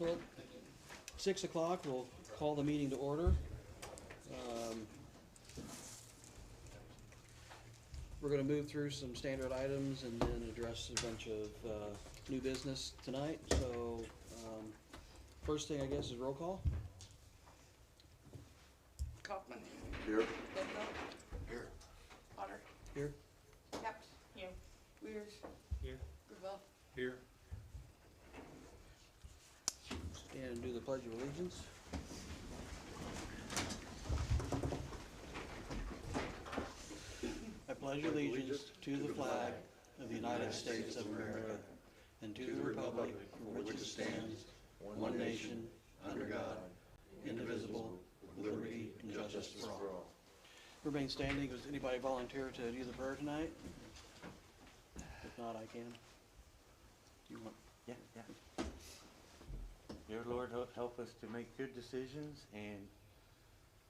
Well, 6 o'clock, we'll call the meeting to order. We're gonna move through some standard items and then address a bunch of new business tonight. So, first thing, I guess, is roll call. Kaufman. Here. Lidwell. Here. Potter. Here. Capt. Here. Weirs. Here. Gravel. Here. And do the Pledge of Allegiance. I pledge allegiance to the flag of the United States of America and to the republic for which it stands, one nation, under God, indivisible, with liberty and justice for all. Remain standing. Does anybody volunteer to do the prayer tonight? If not, I can. You want? Yeah. Dear Lord, help us to make good decisions and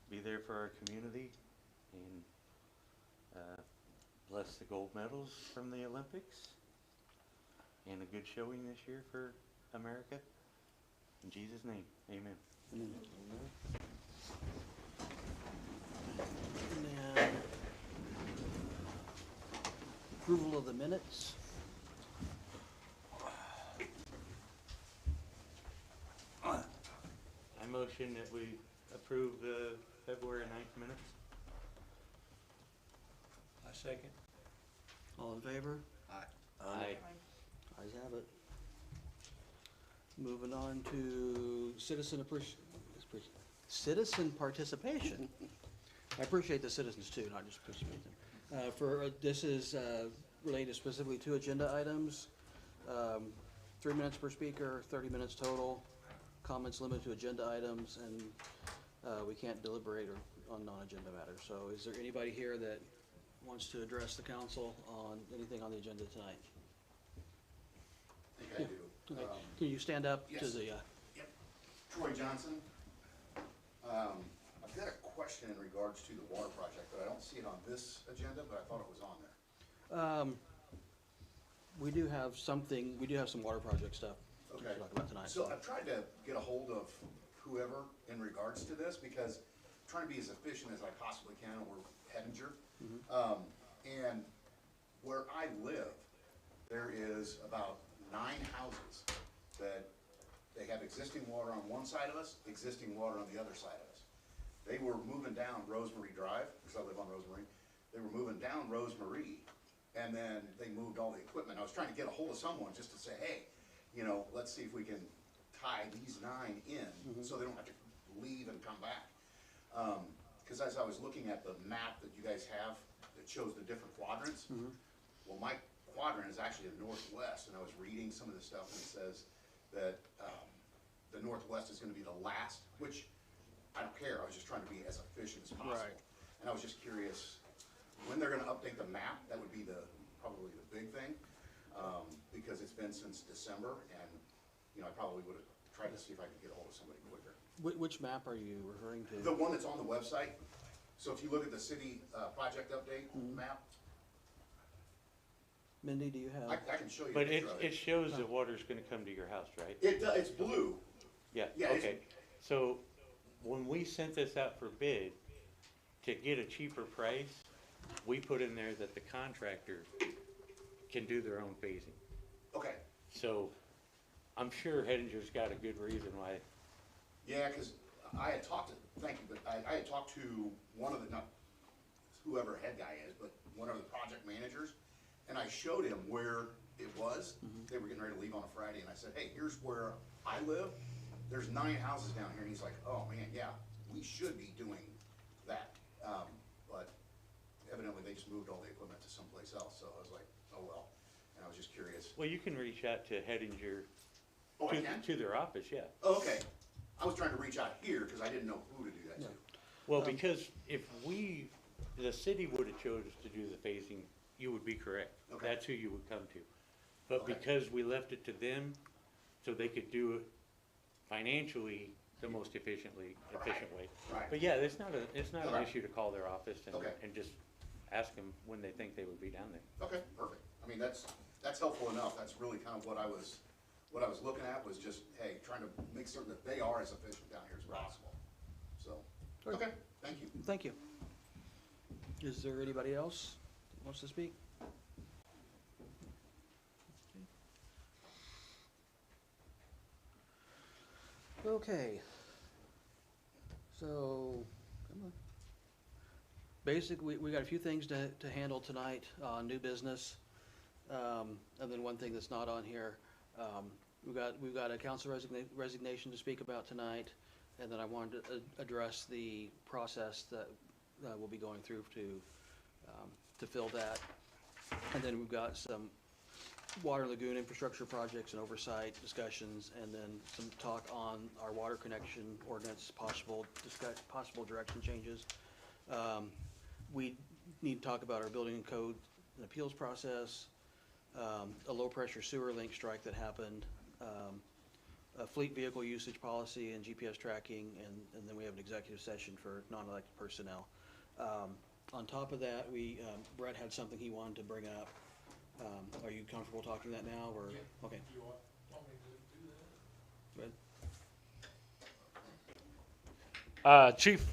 be there for our community, and bless the gold medals from the Olympics and a good showing this year for America. In Jesus' name, amen. And then approval of the minutes. I motion that we approve the February 9th minutes. I second. All in favor? Aye. Ayes have it. Moving on to citizen participation. I appreciate the citizens too, not just participate them. This is related specifically to agenda items. 3 minutes per speaker, 30 minutes total. Comments limited to agenda items, and we can't deliberate on non-agenda matters. So is there anybody here that wants to address the council on anything on the agenda tonight? I think I do. Okay. Can you stand up to yes. the, Yep. Troy Johnson. I've got a question in regards to the water project, but I don't see it on this agenda, but I thought it was on there. we do have some water project stuff to Okay. talk about tonight. So I've tried to get a hold of whoever in regards to this, because I'm trying to be as efficient as I possibly can over Hettinger. And where I live, there is about 9 houses that they have existing water on one side of us, existing water on the other side of us. They were moving down Rosemary Drive, because I live on Rosemary. They were moving down Rosemary, and then they moved all the equipment. I was trying to get a hold of someone just to say, hey, you know, let's see if we can tie these 9 in so they don't have to leave and come back. Because as I was looking at the map that you guys have that shows the different quadrants, well, my quadrant is actually the northwest, and I was reading some of the stuff, and it says that the northwest is going to be the last, which I don't care. I was just trying to be as efficient as possible. Right. And I was just curious when they're going to update the map. That would be probably the big thing, because it's been since December, and you know, I probably would have tried to see if I could get a hold of somebody quicker. Which map are you referring to? The one that's on the website. So if you look at the city project update map, Mindy, do you have? I can show you. a But picture of it shows the water's gonna come to your house, right? It's blue. Yeah, Yeah, okay. So when we sent this out for bid, to get a cheaper price, we put in there that the contractor can do their own phasing. Okay. So I'm sure Hettinger's got a good reason why. Yeah, because I had talked to, thank you, but I had talked to one of the, not whoever head guy is, but one of the project managers, and I showed him where it was. They were getting ready to leave on a Friday, and I said, hey, here's where I live. There's 9 houses down here, and he's like, oh man, yeah, we should be doing that. But evidently they just moved all the equipment to someplace else, so I was like, oh well. And I was just curious. Well, you can reach out to Hettinger, Oh, I can? to their office, yeah. Oh, okay. I was trying to reach out here because I didn't know who to do that to. Well, because if the city would have chose to do the phasing, you would be correct. Okay. That's who you would come to. But Okay. because we left it to them, so they could do it financially the most efficient way. Right. But yeah, it's not an Okay. issue to call their office Okay. and just ask them when they think they would be down there. Okay, perfect. I mean, that's helpful enough. That's really kind of what I was what I was looking at was just, hey, trying to make certain that they are as efficient down here as possible. So, okay, thank you. Thank you. Is there anybody else that wants to speak? Okay. So, come on. Basically, we got a few things to handle tonight on new business. And then one thing that's not on here, we've got a council resignation to speak about tonight. And then I wanted to address the process that we'll be going through to fill that. And then we've got some water lagoon infrastructure projects and oversight discussions, and then some talk on our water connection ordinance, possible direction changes. We need to talk about our building and code and appeals process, a low pressure sewer link strike that happened, a fleet vehicle usage policy and GPS tracking, and then we have an executive session for non-elected personnel. On top of that, Brett had something he wanted to bring up. Are you comfortable talking that now, or? Yeah. Okay. You want me to do that? Go ahead. Chief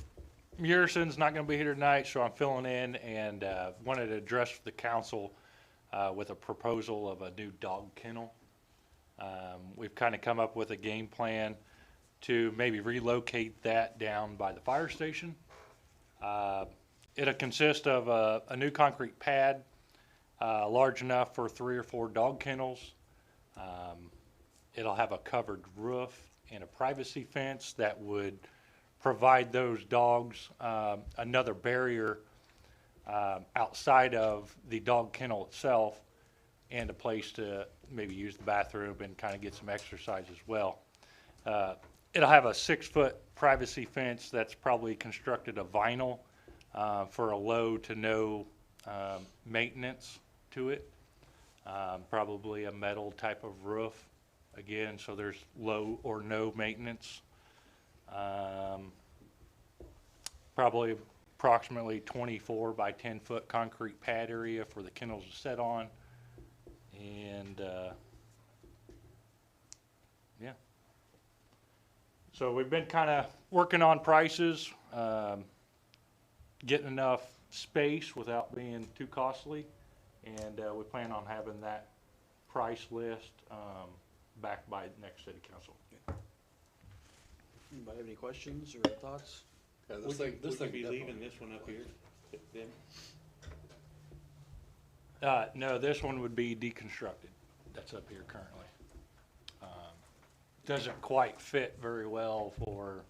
Muirson's not gonna be here tonight, so I'm filling in and, wanted to address the council, with a proposal of a new dog kennel. We've kind of come up with a game plan to maybe relocate that down by the fire station. It'll consist of a new concrete pad, large enough for 3 or 4 dog kennels. It'll have a covered roof and a privacy fence that would provide those dogs another barrier outside of the dog kennel itself, and a place to maybe use the bathroom and kind of get some exercise as well. It'll have a 6-foot privacy fence that's probably constructed of vinyl for a low to no maintenance to it. Probably a metal type of roof, again, so there's low or no maintenance. Probably approximately 24 by 10 foot concrete pad area for the kennels to set on. And yeah. So we've been kind of working on prices, getting enough space without being too costly. And we plan on having that price list back by next city council. Anybody have any questions or thoughts? Yeah, Would you be definitely- leaving this one up here then? No, this one would be deconstructed. That's up here currently. Doesn't quite fit very well for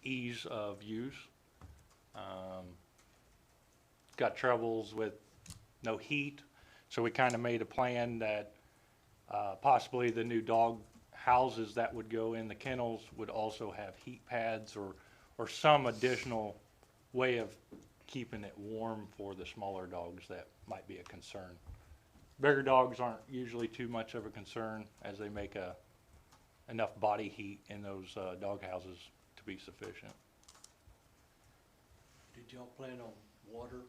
ease of use. Got troubles with no heat, so we kind of made a plan that possibly the new dog houses that would go in the kennels would also have heat pads or some additional way of keeping it warm for the smaller dogs that might be a concern. Bigger dogs aren't usually too much of a concern, as they make enough body heat in those dog houses to be sufficient. Did y'all plan on water?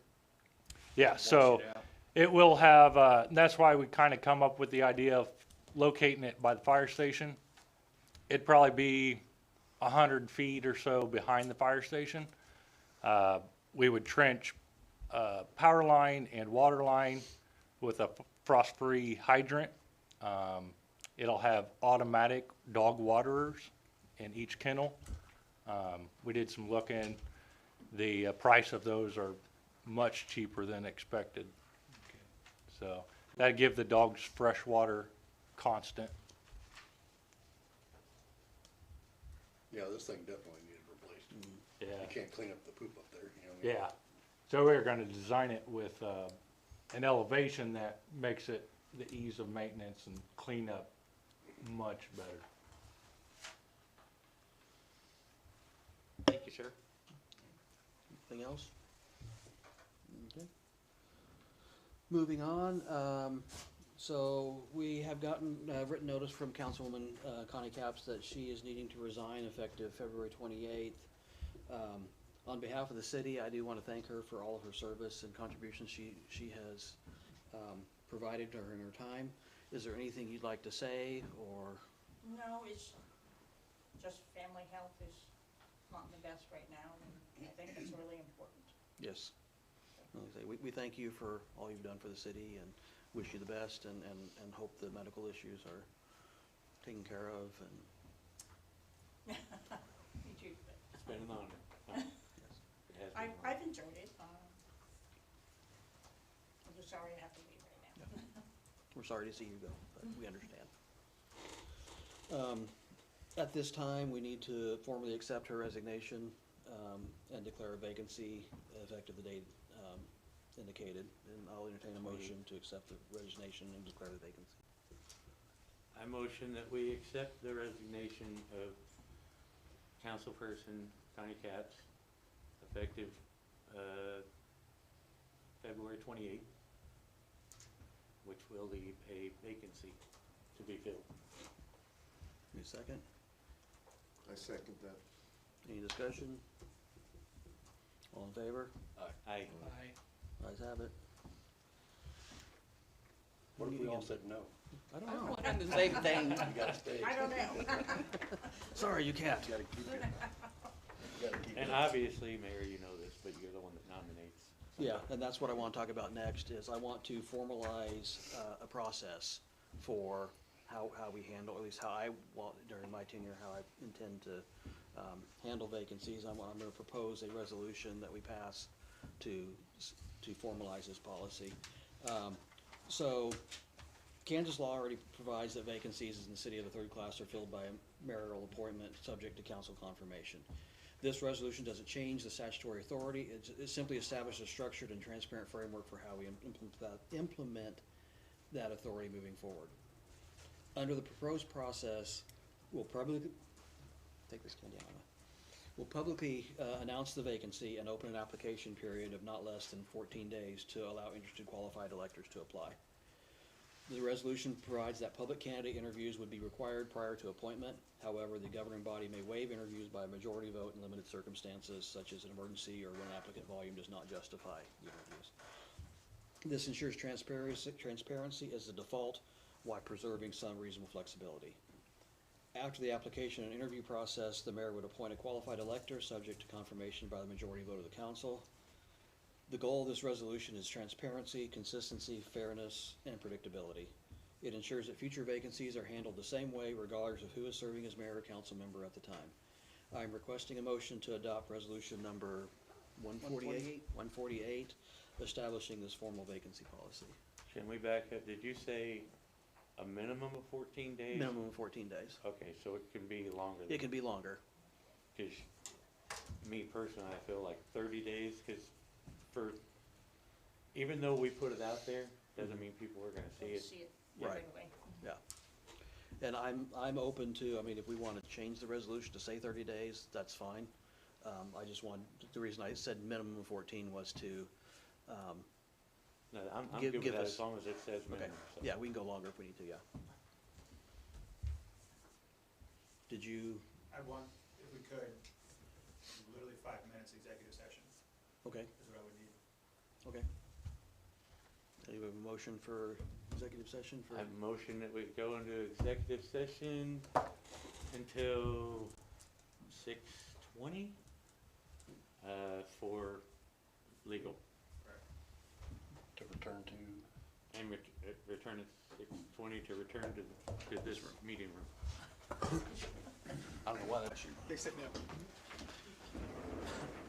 Yeah, Wash so it out? it will have, that's why we kind of come up with the idea of locating it by the fire station. It'd probably be 100 feet or so behind the fire station. We would trench power line and water line with a frost-free hydrant. It'll have automatic dog waterers in each kennel. We did some looking. The price of those are much cheaper than expected. So that'd give the dogs fresh water constant. Yeah, this thing definitely needed replaced. Yeah. You can't clean up the poop up there, you know what I mean? Yeah, so we're gonna design it with, an elevation that makes it the ease of maintenance and cleanup much better. Thank you, sir. Anything else? Okay. Moving on, so we have gotten written notice from Councilwoman Connie Capps that she is needing to resign effective February 28th. On behalf of the city, I do want to thank her for all of her service and contributions she has provided during her time. Is there anything you'd like to say, or, No, it's just family health is not the best right now, and I think it's really important. yes? Like I say, we thank you for all you've done for the city and wish you the best and hope the medical issues are taken care of and, Me too, but It's been an honor. yes. It has been an honor. I've enjoyed it. I'm just sorry I have to leave right now. We're sorry to see you go, but we understand. At this time, we need to formally accept her resignation and declare a vacancy effective the date indicated. And I'll entertain a motion to accept the resignation and declare the vacancy. I motion that we accept the resignation of councilperson Connie Katz, effective February 28th, which will leave a vacancy to be filled. Give me a second. I second that. Any discussion? All in favor? Aye. Ayes have it. What if we all said no? I don't know. And the same thing. You gotta stay. I don't know. Sorry, you can't. You gotta keep it. You gotta keep it. And obviously, Mayor, you know this, but you're the one that nominates. Yeah, and that's what I want to talk about next, is I want to formalize a process for how we handle, at least how I want, during my tenure, how I intend to handle vacancies. I'm going to propose a resolution that we pass to formalize this policy. So Kansas law already provides that vacancies in the city of the third class are filled by a mayoral appointment subject to council confirmation. This resolution doesn't change the statutory authority. It simply establishes a structured and transparent framework for how we implement that authority moving forward. Under the proposed process, we'll publicly, take this candy out. We'll publicly announce the vacancy and open an application period of not less than 14 days to allow interested qualified electors to apply. The resolution provides that public candidate interviews would be required prior to appointment. However, the governing body may waive interviews by a majority vote in limited circumstances, such as an emergency or when applicant volume does not justify the interviews. This ensures transparency as the default while preserving some reasonable flexibility. After the application and interview process, the mayor would appoint a qualified elector subject to confirmation by the majority vote of the council. The goal of this resolution is transparency, consistency, fairness, and predictability. It ensures that future vacancies are handled the same way regardless of who is serving as mayor or council member at the time. I'm requesting a motion to adopt resolution number 148, establishing this formal vacancy policy. Can we back up? Did you say a minimum of 14 days? Minimum of 14 days. Okay, so it can be longer than. It can be longer. Cause me personally, I feel like 30 days, cause even though we put it out there, doesn't mean people are gonna see Don't it. see it Right. right away. Yeah. And I'm open to, I mean, if we want to change the resolution to say 30 days, that's fine. I just want, the reason I said minimum of 14 was to, No, I'm Give good with that us- as long as it says okay, minimum, so. yeah, we can go longer if we need to, yeah. Did you, I want, if we could, literally 5 minutes executive session okay, is what I would need. okay. Do you have a motion for executive session for? I have a motion that we go into executive session until 6:20, for legal, To return to, and return at 6:20 to return to this meeting room. I don't know why that's. They said no.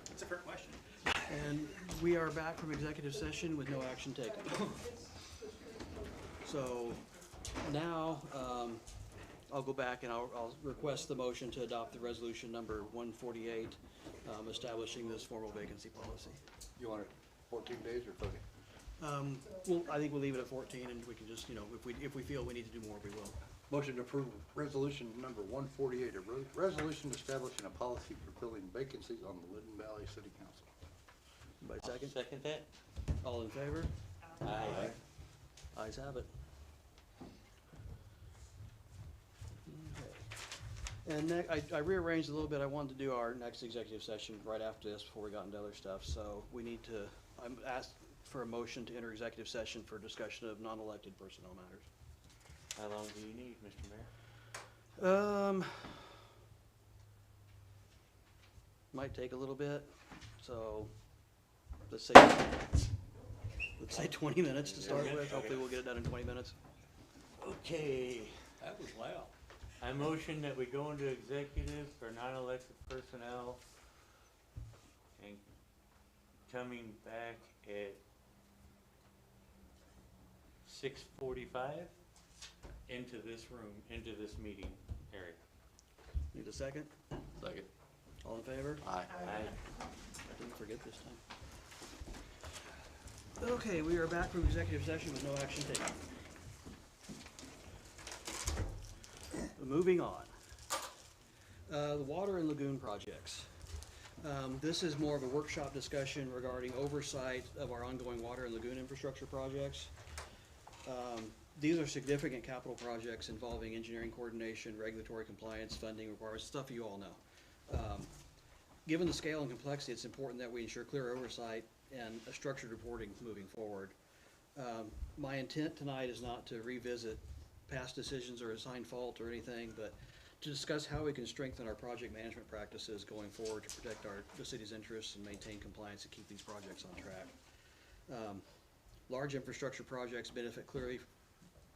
That's a fair question. And we are back from executive session with no action taken. So now, I'll go back and I'll request the motion to adopt the resolution number 148, establishing this formal vacancy policy. You want it 14 days or 30? Well, I think we'll leave it at 14 and we can just, you know, if we feel we need to do more, we will. Motion to approve resolution number 148, a resolution establishing a policy for filling vacancies on the Linden Valley City Council. By second, Second that? all in favor? Aye. Ayes have it. Okay. And I rearranged a little bit. I wanted to do our next executive session right after this before we got into other stuff. So we need to, I'm asked for a motion to enter executive session for discussion of non-elected personnel matters. How long do you need, Mr. Mayor? Might take a little bit, so let's say 20 minutes to start with. Hopefully we'll get it done in 20 minutes. Okay. That was loud. I motion that we go into executive for non-elected personnel and coming back at 6:45 into this room, into this meeting area. Need a second? Second. All in favor? Aye. Aye. I didn't forget this time. Okay, we are back from executive session with no action taken. Moving on. The water and lagoon projects. This is more of a workshop discussion regarding oversight of our ongoing water and lagoon infrastructure projects. These are significant capital projects involving engineering coordination, regulatory compliance, funding requirements, stuff you all know. Given the scale and complexity, it's important that we ensure clear oversight and a structured reporting moving forward. My intent tonight is not to revisit past decisions or assign fault or anything, but to discuss how we can strengthen our project management practices going forward to protect the city's interests and maintain compliance and keep these projects on track. Large infrastructure projects benefit clearly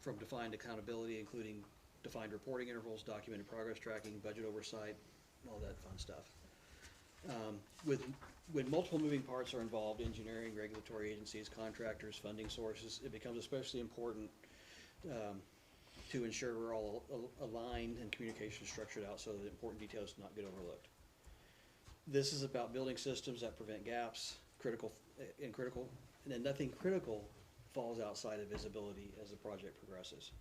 from defined accountability, including defined reporting intervals, documented progress tracking, budget oversight, all that fun stuff. When multiple moving parts are involved, engineering, regulatory agencies, contractors, funding sources, it becomes especially important to ensure we're all aligned and communication structured out so that important details do not get overlooked. This is about building systems that prevent gaps, and then nothing critical falls outside of visibility as the project progresses.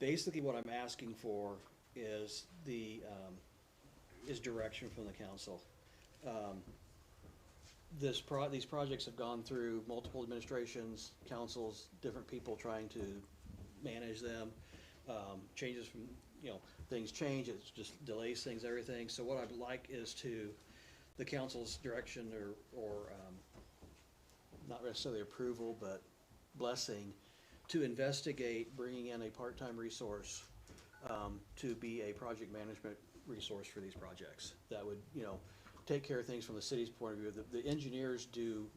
Basically what I'm asking for is direction from the council. These projects have gone through multiple administrations, councils, different people trying to manage them. Changes from, things change, it just delays things, everything. So what I'd like is the council's direction or not necessarily approval, but blessing to investigate bringing in a part-time resource to be a project management resource for these projects. That would, take care of things from the city's point of view. The engineers do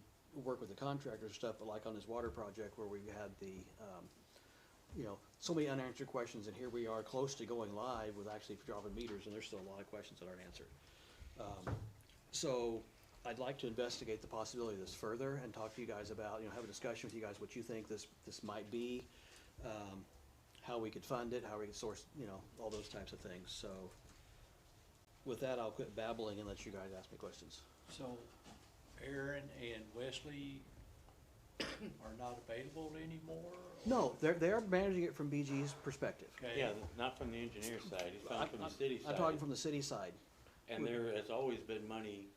work with the contractors and stuff, but like on this water project where we've had so many unanswered questions, and here we are close to going live with actually dropping meters, and there's still a lot of questions that aren't answered. So I'd like to investigate the possibility of this further and talk to you guys about, have a discussion with you guys what you think this might be, how we could fund it, how we could source, all those types of things. So with that, I'll quit babbling and let you guys ask me questions. So Aaron and Wesley are not available anymore? No, they're managing it from BG's perspective. Okay. Yeah, not from the engineer side, he's talking from the city side. I'm talking from the city side. And there has always been money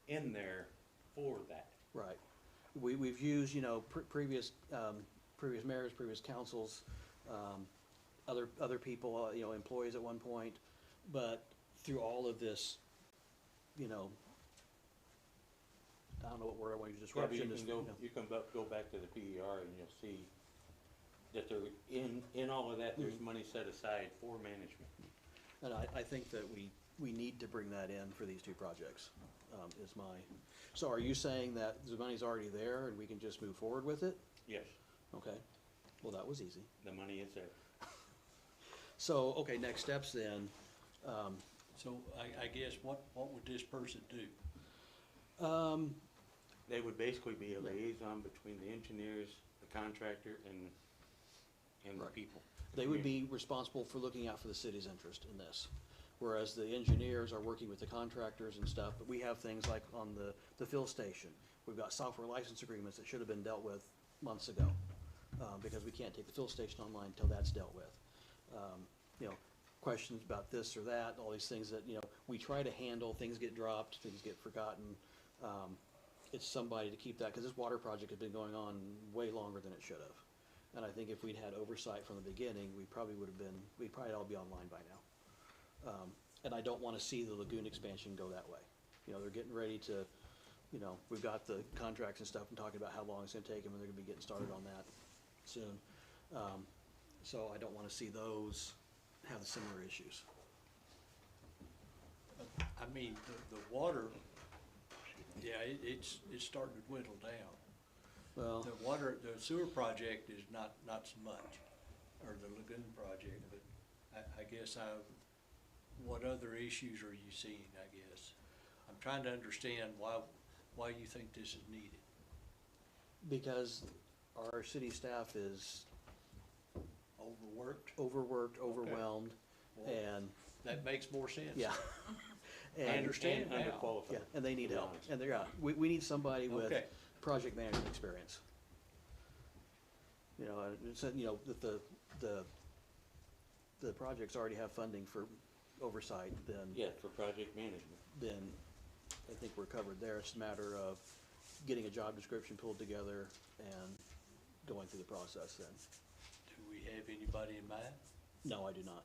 in there for that. Right. We've used, previous mayors, previous councils, other people, employees at one point, but through all of this, I don't know what word I want to use, Yeah, but disruption. you can go back to the PER and you'll see that there, in all of that, there's money set aside for management. And I think that we need to bring that in for these two projects, so are you saying that the money's already there and we can just move forward with it? Yes, Okay, well, that was easy. the money is there. So, okay, next steps then. So I guess what would this person do? They would basically be a liaison between the engineers, the contractor, and the Right. people. They would be responsible for looking out for the city's interest in this. Whereas the engineers are working with the contractors and stuff, but we have things like on the fill station. We've got software license agreements that should have been dealt with months ago, because we can't take the fill station online until that's dealt with. Questions about this or that, all these things that, we try to handle, things get dropped, things get forgotten. It's somebody to keep that, because this water project has been going on way longer than it should have. And I think if we'd had oversight from the beginning, we'd probably all be online by now. And I don't want to see the lagoon expansion go that way. They're getting ready to, we've got the contracts and stuff and talking about how long it's going to take them, and they're going to be getting started on that soon. So I don't wanna see those have the similar issues. I mean, the water, yeah, it's starting to dwindle down. Well, The sewer project is not so much, or the lagoon project, but I guess what other issues are you seeing, I guess? I'm trying to understand why you think this is needed. because our city staff is Overworked? overworked, overwhelmed, Well, and, That makes more sense. yeah. I And- understand And now. underqualified. Yeah, and they need to be help, honest. and we need somebody with Okay. project management experience. You know, it's, you know, that the projects already have funding for oversight, then, Yeah, for project management. then I think we're covered there. It's a matter of getting a job description pulled together and going through the process then. Do we have anybody in mind? No, I do not.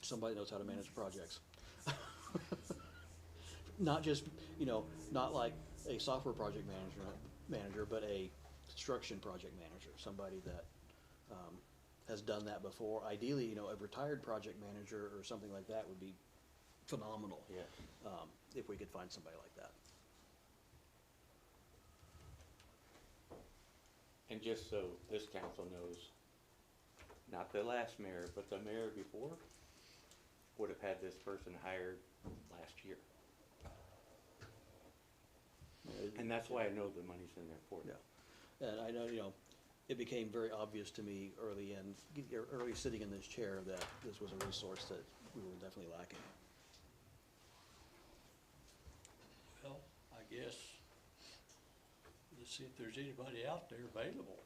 Somebody knows how to manage projects. Not just, you know, not like a software project manager, but a construction project manager, somebody that, has done that before. Ideally, you know, a retired project manager or something like that would be phenomenal. Yeah. If we could find somebody like that. And just so this council knows, not the last mayor, but the mayor before would have had this person hired last year. And that's why I know the money's in there for it. Yeah, and I know, you know, it became very obvious to me early sitting in this chair that this was a resource that we were definitely lacking. Well, I guess, let's see if there's anybody out there available.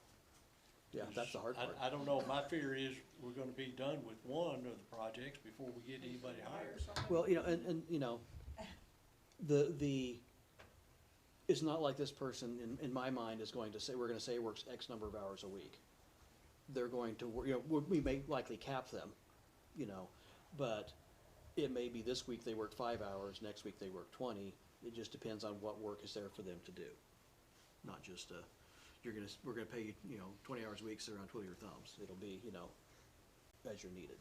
Yeah, that's the hard part. I don't know, my fear is we're gonna be done with one of the projects before we get anybody hired. Well, you know, and, you know, it's not like this person, in my mind, is going to say, we're gonna say works X number of hours a week. They're going to, you know, we may likely cap them, you know, but it may be this week they work 5 hours, next week they work 20. It just depends on what work is there for them to do. Not just, we're gonna pay you, you know, 20 hours a week, sit around twiddling your thumbs. It'll be, you know, as you're needed.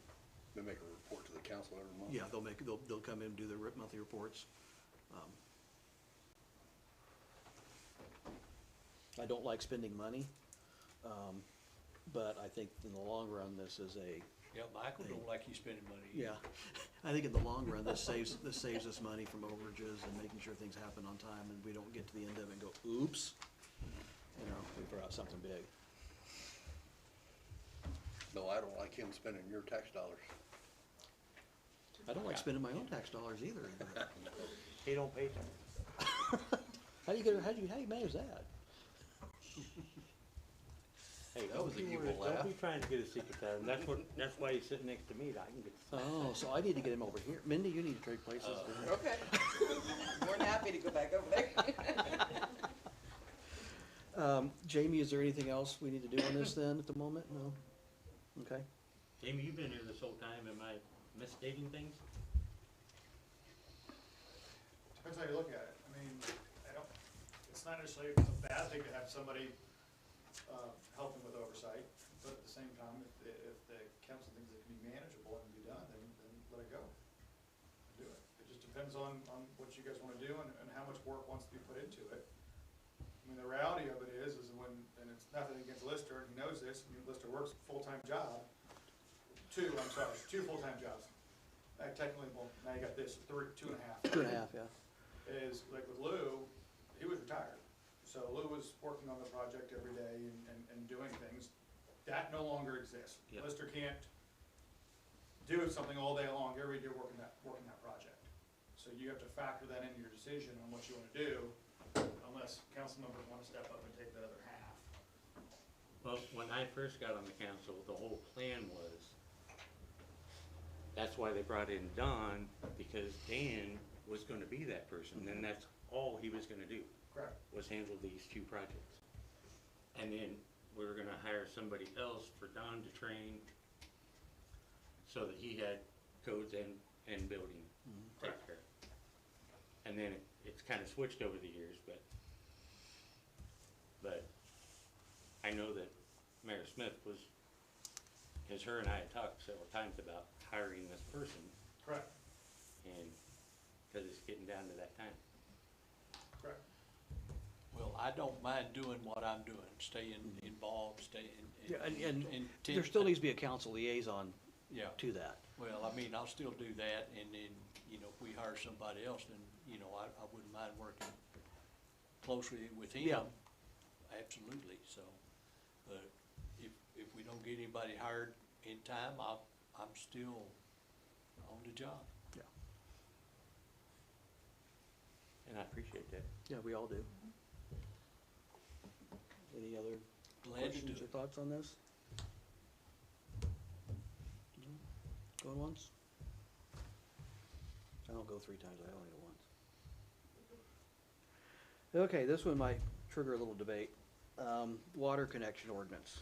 They make a report to the council every month. Yeah, they'll come in and do their monthly reports. I don't like spending money, but I think in the long run, this is Yeah, Michael don't like you spending money. yeah. I think in the long run, this saves us money from overages and making sure things happen on time and we don't get to the end of it and go, oops, you know, we forgot something big. No, I don't like him spending your tax dollars. I don't like spending my own tax dollars either. but He don't pay tax. How do you manage that? Hey, That was a evil Don't laugh. be trying to get a secret out of him. That's why he's sitting next to me, that I can get. Oh, so I need to get him over here. Mindy, you need to trade places. Okay. More than happy to go back over there. Jamie, is there anything else we need to do on this then at the moment? No? Okay. Jamie, you've been here this whole time. Am I misstating things? Depends how you look at it. I mean, it's not necessarily a bad thing to have somebody, helping with oversight, but at the same time, if the council thinks it can be manageable and be done, then let it go. Do it. It just depends on what you guys wanna do and how much work wants to be put into it. I mean, the reality of it is when, and it's nothing against Lister, and he knows this, I mean, Lister works a full-time job, two full-time jobs. Technically, well, now you got this, 2.5. 2.5, yeah. Is, like with Lou, he was retired. So Lou was working on the project every day and doing things. That no longer exists. Yep. Lister can't do something all day long, every day working that project. So you have to factor that into your decision on what you wanna do, unless council members wanna step up and take the other half. Well, when I first got on the council, the whole plan was, that's why they brought in Don, because Dan was gonna be that person, and that's all he was gonna do, Correct. was handle these two projects. And then we were gonna hire somebody else for Don to train, so that he had codes and building take care of. And then it's kinda switched over the years, but I know that Mayor Smith was, cause her and I had talked several times about hiring this person, Correct, and, cause it's getting down to that time. correct. Well, I don't mind doing what I'm doing, staying involved, staying. Yeah, and and there still needs to be a council liaison Yeah, to that. well, I mean, I'll still do that, and then, you know, if we hire somebody else, then, you know, I wouldn't mind working closely with him. Yeah. Absolutely, so, but if we don't get anybody hired in time, I'm still on the job. Yeah. And I appreciate that. Yeah, we all do. Any other Glad to do questions or it. thoughts on this? No? Going once? I don't go 3 times, I only go once. Okay, this one might trigger a little debate. Water connection ordinance.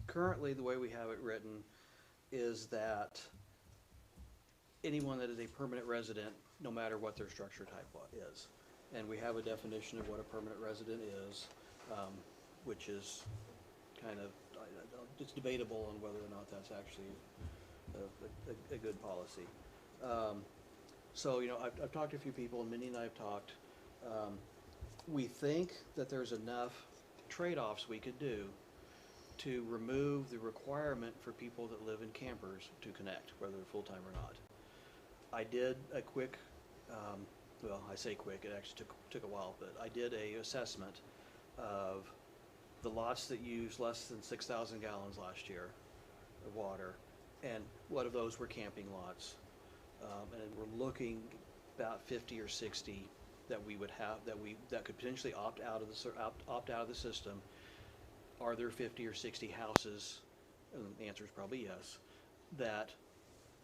Currently, the way we have it written is that anyone that is a permanent resident, no matter what their structure type is. And we have a definition of what a permanent resident is, which is kind of, it's debatable on whether or not that's actually a good policy. So, you know, I've talked to a few people, and Minnie and I have talked. We think that there's enough trade-offs we could do to remove the requirement for people that live in campers to connect, whether they're full-time or not. I did a quick, well, I say quick, it actually took a while, but I did a assessment of the lots that used less than 6,000 gallons last year of water, and what of those were camping lots. And we're looking about 50 or 60 that we would have, that could potentially opt out of the system. Are there 50 or 60 houses, and the answer is probably yes, that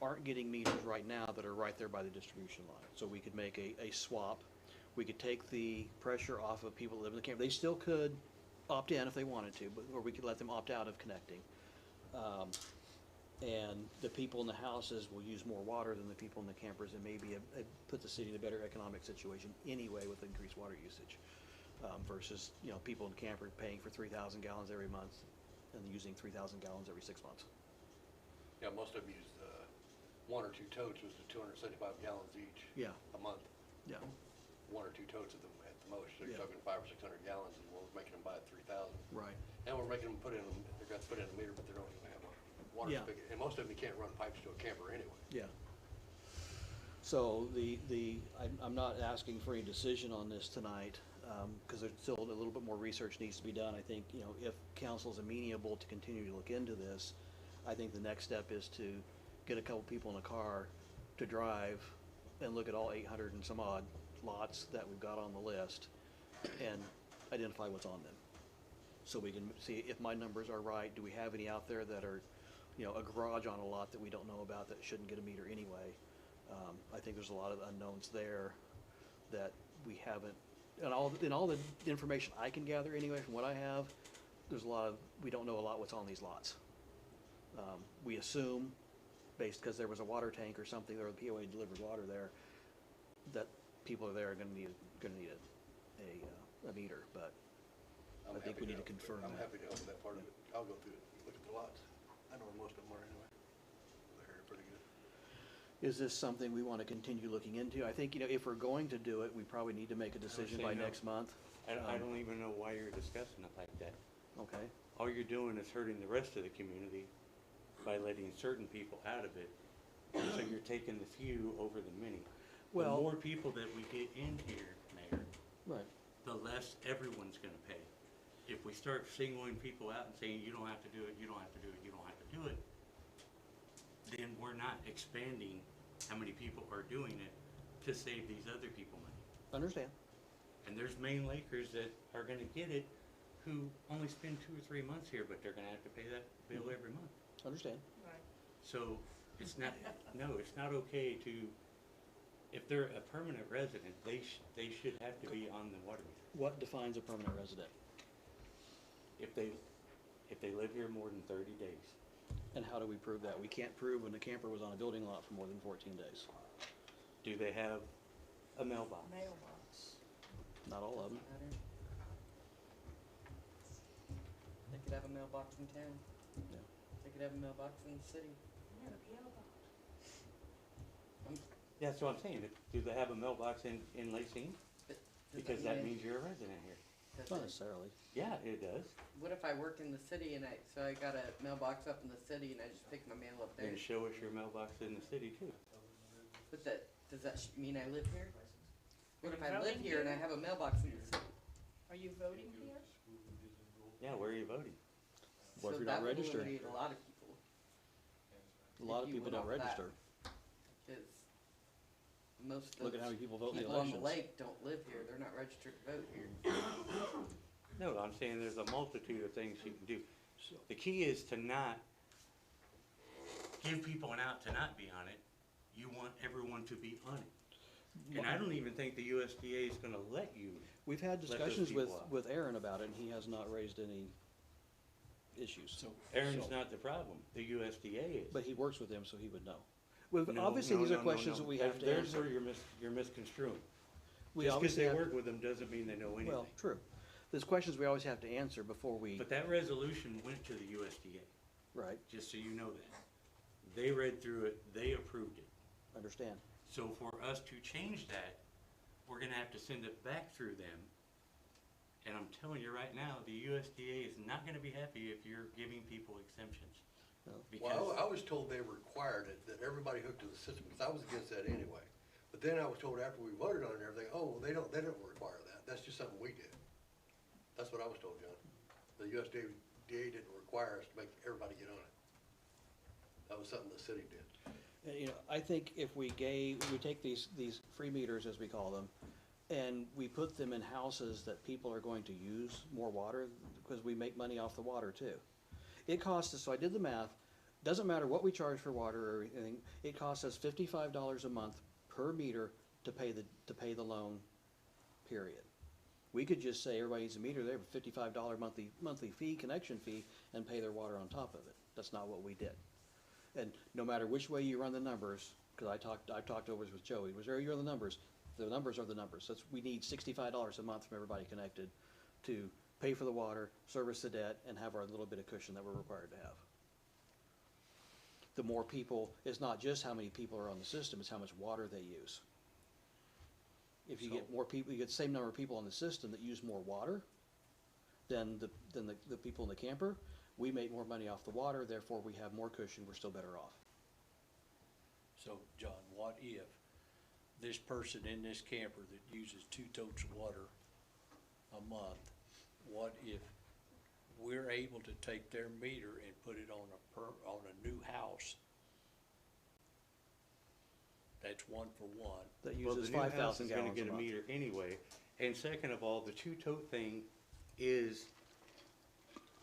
aren't getting meters right now that are right there by the distribution line? So we could make a swap. We could take the pressure off of people that live in the camp. They still could opt in if they wanted to, or we could let them opt out of connecting. And the people in the houses will use more water than the people in the campers, and maybe put the city in a better economic situation anyway with increased water usage. Versus, you know, people in the camper paying for 3,000 gallons every month and using 3,000 gallons every 6 months. Yeah, most of them use 1 or 2 totes, which is 275 gallons each. Yeah. A month. Yeah. 1 or 2 totes of them at the most. So you're Yeah. talking 500 or 600 gallons, and we're making them buy 3,000. Right. And we're making them they're gonna put in a meter, but they don't even have a water Yeah. spigot. And most of them, you can't run pipes to a camper anyway. Yeah. So I'm not asking for any decision on this tonight, because there's still a little bit more research needs to be done. I think, you know, if council's amenable to continue to look into this, I think the next step is to get a couple people in a car to drive and look at all 800 and some odd lots that we've got on the list and identify what's on them. So we can see if my numbers are right. Do we have any out there that are, you know, a garage on a lot that we don't know about that shouldn't get a meter anyway? I think there's a lot of unknowns there that we haven't, and all the information I can gather anyway from what I have, there's we don't know a lot what's on these lots. We assume, because there was a water tank or something, or the POA delivered water there, that people are there are gonna need a meter, but I think we need to confirm I'm that. happy to help with that part of it. I'll go through it, look at the lots. I know where most of them are anyway. They're pretty good. Is this something we want to continue looking into? I think, you know, if we're going to do it, we probably need to make a decision say by no. next month. I don't even know why you're discussing it like that. Okay, All you're doing is hurting the rest of the community by letting certain people out of it. So you're taking the few over the many. The Well- more people that we get in here, Mayor, right. the less everyone's gonna pay. If we start singling people out and saying, you don't have to do it, you don't have to do it, you don't have to do it, then we're not expanding how many people are doing it to save these other people money. Understand. And there's Maine Lakers that are gonna get it who only spend 2 or 3 months here, but they're gonna have to pay that bill every month. Understand. Right. So it's not, no, it's not okay to, if they're a permanent resident, they should have to be on the water meter. What defines a permanent resident? If they live here more than 30 days. And how do we prove that? We can't prove when the camper was on a building lot for more than 14 days. Do they have a mailbox? Mailbox. Not all of them. could have a mailbox in town. Yeah. They could have a mailbox in the city. Yeah, the PO box. That's what I'm saying. Do they have a mailbox in Lacey? Does Because that mean means you're a resident here. does Not it- necessarily. Yeah, it does. What if I worked in the city and I got a mailbox up in the city and I just pick my mail up there? Then show us your mailbox in the city too. But does that mean I live here? What if Are you I live voting here and I here? have a mailbox in the city? Are you voting here? Yeah, where are you voting? What if So you're not that would registered? eliminate a lot of people, A lot of if you people went don't off that. register. cause most Look of at how many people vote in the people on the elections. lake don't live here, they're not registered to vote here. No, I'm saying there's a multitude of things you can do. The key is to not give people an out to not be on it. You want everyone to be on it. And I don't even think the USDA is gonna let you. We've had those discussions people out. with Aaron about it, and he has not raised any issues. So, Aaron's not the problem, the USDA is. But he works with them, so he would know. Well, No, obviously, no, these no, are no, questions no. that we have to There's answer. where you're misconstruing. We Just because obviously they have, work with them doesn't mean they know anything. well, true. There's questions we always have to answer before we, But that resolution went to the USDA, right, just so you know that. They read through it, they approved it. understand. So for us to change that, we're gonna have to send it back through them. And I'm telling you right now, the USDA is not gonna be happy if you're giving people exemptions. No. Well, Because, I was told they required it, that everybody hooked to the system, because I was against that anyway. But then I was told after we voted on it and everything, oh, well, they don't require that, that's just something we did. That's what I was told, John. The USDA didn't require us to make everybody get on it. That was something the city did. You know, I think if we take these free meters, as we call them, and we put them in houses that people are going to use more water, because we make money off the water too. It costs us, so I did the math, doesn't matter what we charge for water or anything, it costs us $55 a month per meter to pay the loan, period. We could just say everybody needs a meter, they have a $55 monthly fee, connection fee, and pay their water on top of it. That's not what we did. And no matter which way you run the numbers, because I've talked over this with Joey, whichever you run the numbers are the numbers. We need $65 a month from everybody connected to pay for the water, service the debt, and have our little bit of cushion that we're required to have. The more people, it's not just how many people are on the system, it's how much water they use. If you get more people, you get the same number of people on the system that use more water than the people in the camper, we make more money off the water, therefore we have more cushion, we're still better off. so John, what if this person in this camper that uses 2 totes of water a month, what if we're able to take their meter and put it on a new house? That's 1 for 1. That well, the uses new house 5,000 is gonna gallons a get a month. meter anyway. And second of all, the two-tote thing is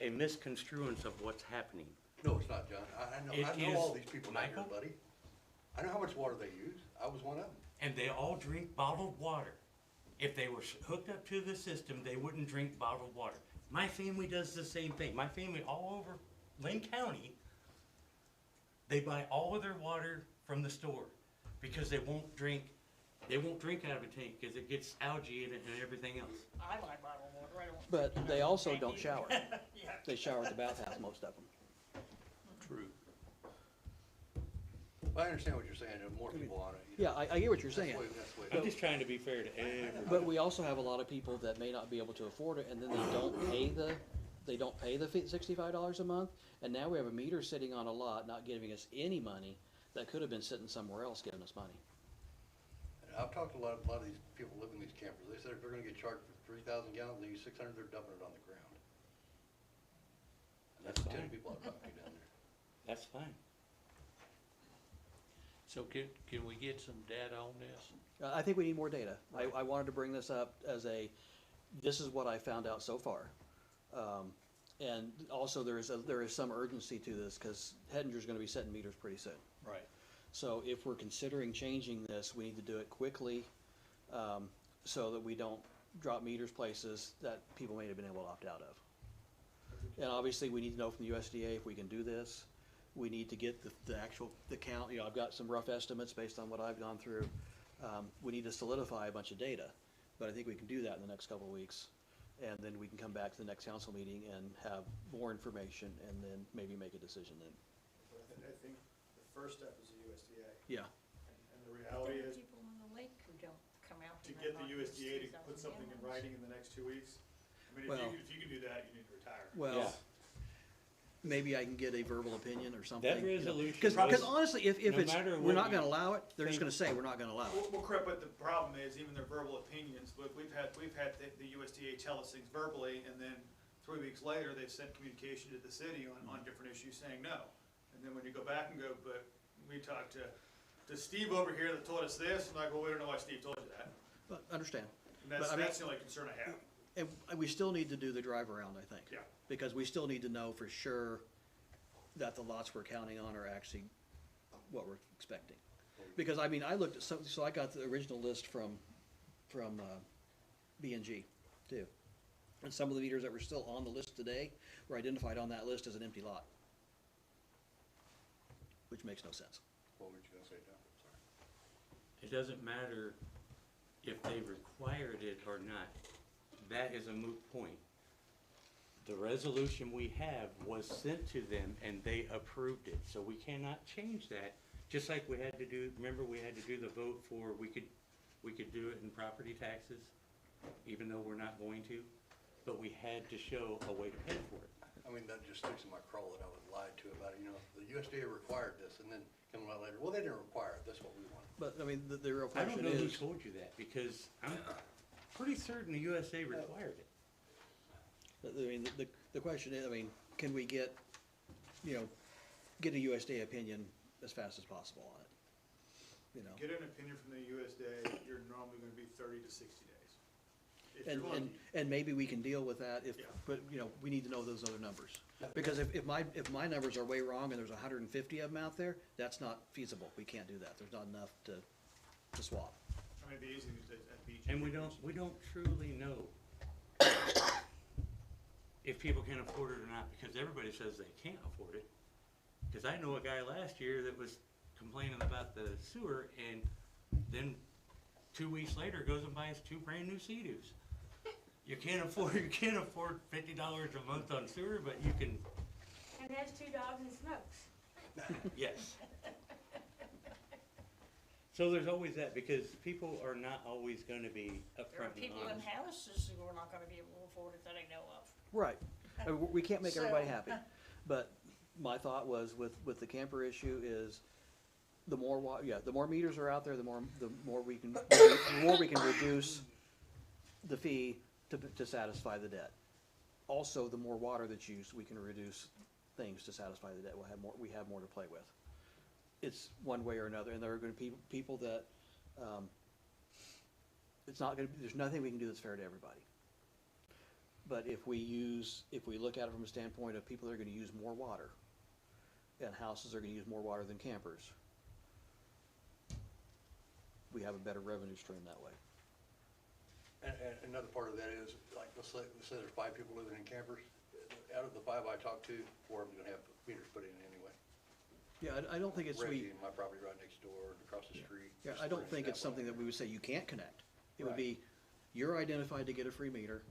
a misconstruence of what's happening. No, it's not, John. I It know all is, these people down here, Michael. buddy. I know how much water they use. I was one of them. And they all drink bottled water. If they were hooked up to the system, they wouldn't drink bottled water. My family does the same thing. My family all over Lynn County, they buy all of their water from the store because they won't drink out of a tank because it gets algae in it and everything else. I buy bottled water, I don't. But they also don't Thank you. shower. Yeah. They shower at the bathhouse, most of them. True. I understand what you're saying, there are more people on it. you know. Yeah, I get what you're saying. That's the way. I'm just trying to be fair to everybody. But we also have a lot of people that may not be able to afford it, and then they don't pay the $65 a month, and now we have a meter sitting on a lot, not giving us any money, that could have been sitting somewhere else giving us money. And I've talked to a lot of these people living in these campers. They said if they're gonna get charged for 3,000 gallons, they use 600, they're dumping it on the ground. And that's That's the 10 fine. people I've talked to down there. That's fine. So can we get some data on this? I think we need more data. I wanted to bring this up as this is what I found out so far. And also there is some urgency to this, because Hettinger's gonna be setting meters pretty soon. Right. So if we're considering changing this, we need to do it quickly, so that we don't drop meters places that people may have been able to opt out of. And obviously, we need to know from the USDA if we can do this. We need to get the count, I've got some rough estimates based on what I've gone through. We need to solidify a bunch of data, but I think we can do that in the next couple of weeks. And then we can come back to the next council meeting and have more information and then maybe make a decision then. But I think the first step is the USDA. Yeah, And the reality There are is, people on the lake who don't come out. to and get the they're not USDA to 3,000 put something in gallons. writing in the next 2 weeks, I mean, Well- if you can do that, you need to retire. well, maybe I can get a verbal opinion or something. That you know. resolution Because was- honestly, if no it's, matter we're what not you gonna allow it, they're just think- gonna say, we're not gonna allow it. Well, correct, but the problem is, even their verbal opinions, but we've had the USDA tell us things verbally, and then 3 weeks later, they've sent communication to the city on different issues saying no. And then when you go back and go, but we talked to Steve over here that told us this, and I go, we don't know why Steve told you that. But understand. And But I mean- that's the only concern I have. And we still need to do the drive around, I think. Yeah. Because we still need to know for sure that the lots we're counting on are actually what we're expecting. Because, I mean, I looked at so I got the original list from B&G too. And some of the meters that were still on the list today were identified on that list as an empty lot. Which makes no sense. What were you gonna say, Don? Sorry. It doesn't matter if they required it or not. That is a moot point. The resolution we have was sent to them and they approved it, so we cannot change that. Just like we had to do, remember we had to do the vote for, we could do it in property taxes, even though we're not going to, but we had to show a way to pay for it. I mean, that just sticks in my craw that I was lied to about it, you know, the USDA required this, and then coming out later, well, they didn't require it, that's what we want. But, I mean, the real I don't question know who is, told you that, because I'm pretty certain the USA required it. I mean, the question is, I mean, can we get a USDA opinion as fast as possible on it? You know? Get an opinion from the USDA, you're normally gonna be 30 to 60 days. If And, you're and, lucky. and maybe we can deal with that if, Yeah. but, we need to know those other numbers. Because if my numbers are way wrong and there's 150 of them out there, that's not feasible. We can't do that. There's not enough to swap. I mean, it'd be easy at beach. And we don't truly know if people can afford it or not, because everybody says they can't afford it. Because I know a guy last year that was complaining about the sewer, and then 2 weeks later goes and buys 2 brand new Sea-Doos. You can't afford $50 a month on sewer, but you can, And has 2 dogs and smokes. yes. So there's always that, because people are not always gonna be There are upfront and people in honest. houses who are not gonna be able to afford it that I know of. Right. I mean, we can't make everybody So- happy. But my thought was with the camper issue is the more the more meters are out there, the more we can reduce the fee to satisfy the debt. Also, the more water that's used, we can reduce things to satisfy the debt. We have more to play with. It's one way or another, and there are gonna be people that, there's nothing we can do that's fair to everybody. But if we look at it from a standpoint of people that are gonna use more water, and houses are gonna use more water than campers, we have a better revenue stream that way. And another part of that is, like, let's say there's 5 people living in campers, out of the 5 I talked to, 4 of them are gonna have meters put in anyway. Yeah, I don't think it's, Reggie, my property right next door, across the street. yeah, just I don't for think it's example. something that we would say you can't connect. It would Right. be, you're identified to get a free meter.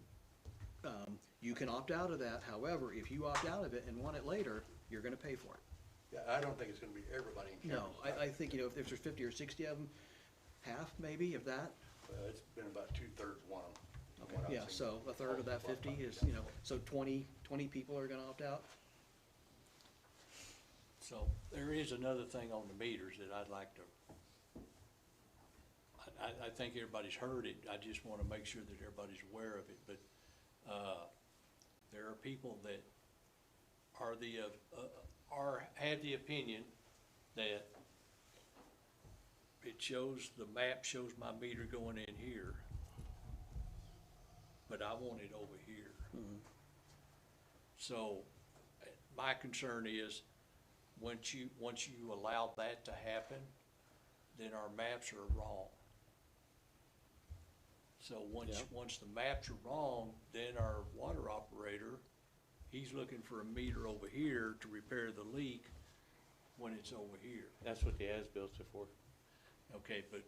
You can opt out of that, however, if you opt out of it and want it later, you're gonna pay for it. Yeah, I don't think it's gonna be everybody in campers. No, I think, if there's 50 or 60 of them, half maybe, if that. It's been about 2/3 one. from what I've Yeah, seen. so a third of that All the 50 is, properties out so 20 people are gonna opt out. So there is another thing on the meters that I'd like to, I think everybody's heard it, I just wanna make sure that everybody's aware of it, but, there are people that are have the opinion that the map shows my meter going in here, but I want it over here. So, my concern is, once you allow that to happen, then our maps are wrong. So once the maps are wrong, then our water operator, he's looking for a meter over here to repair the leak when it's over here. That's what the as-bills are for. Okay, but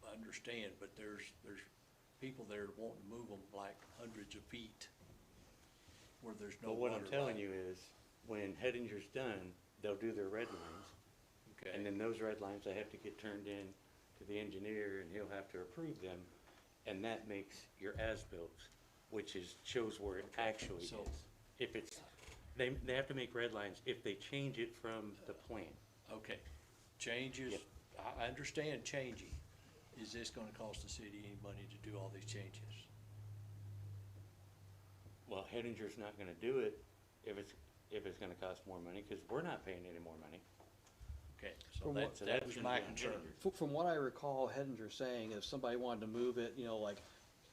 I understand, but there's people there wanting to move them like hundreds of feet where there's no But what water I'm telling line. you is, when Hettinger's done, they'll do their red lines. Okay. And then those red lines, they have to get turned in to the engineer, and he'll have to approve them. And that makes your as-built, which shows where it actually is. so- If it's, they have to make red lines if they change it from the plan. Okay, changes, Yep. I understand changing. Is this gonna cost the city any money to do all these changes? Well, Hettinger's not gonna do it if it's gonna cost more money, cause we're not paying any more money. Okay, so From what- that that's was gonna my be on concern. Hettinger. From what I recall, Hedinger saying if somebody wanted to move it, you know, like,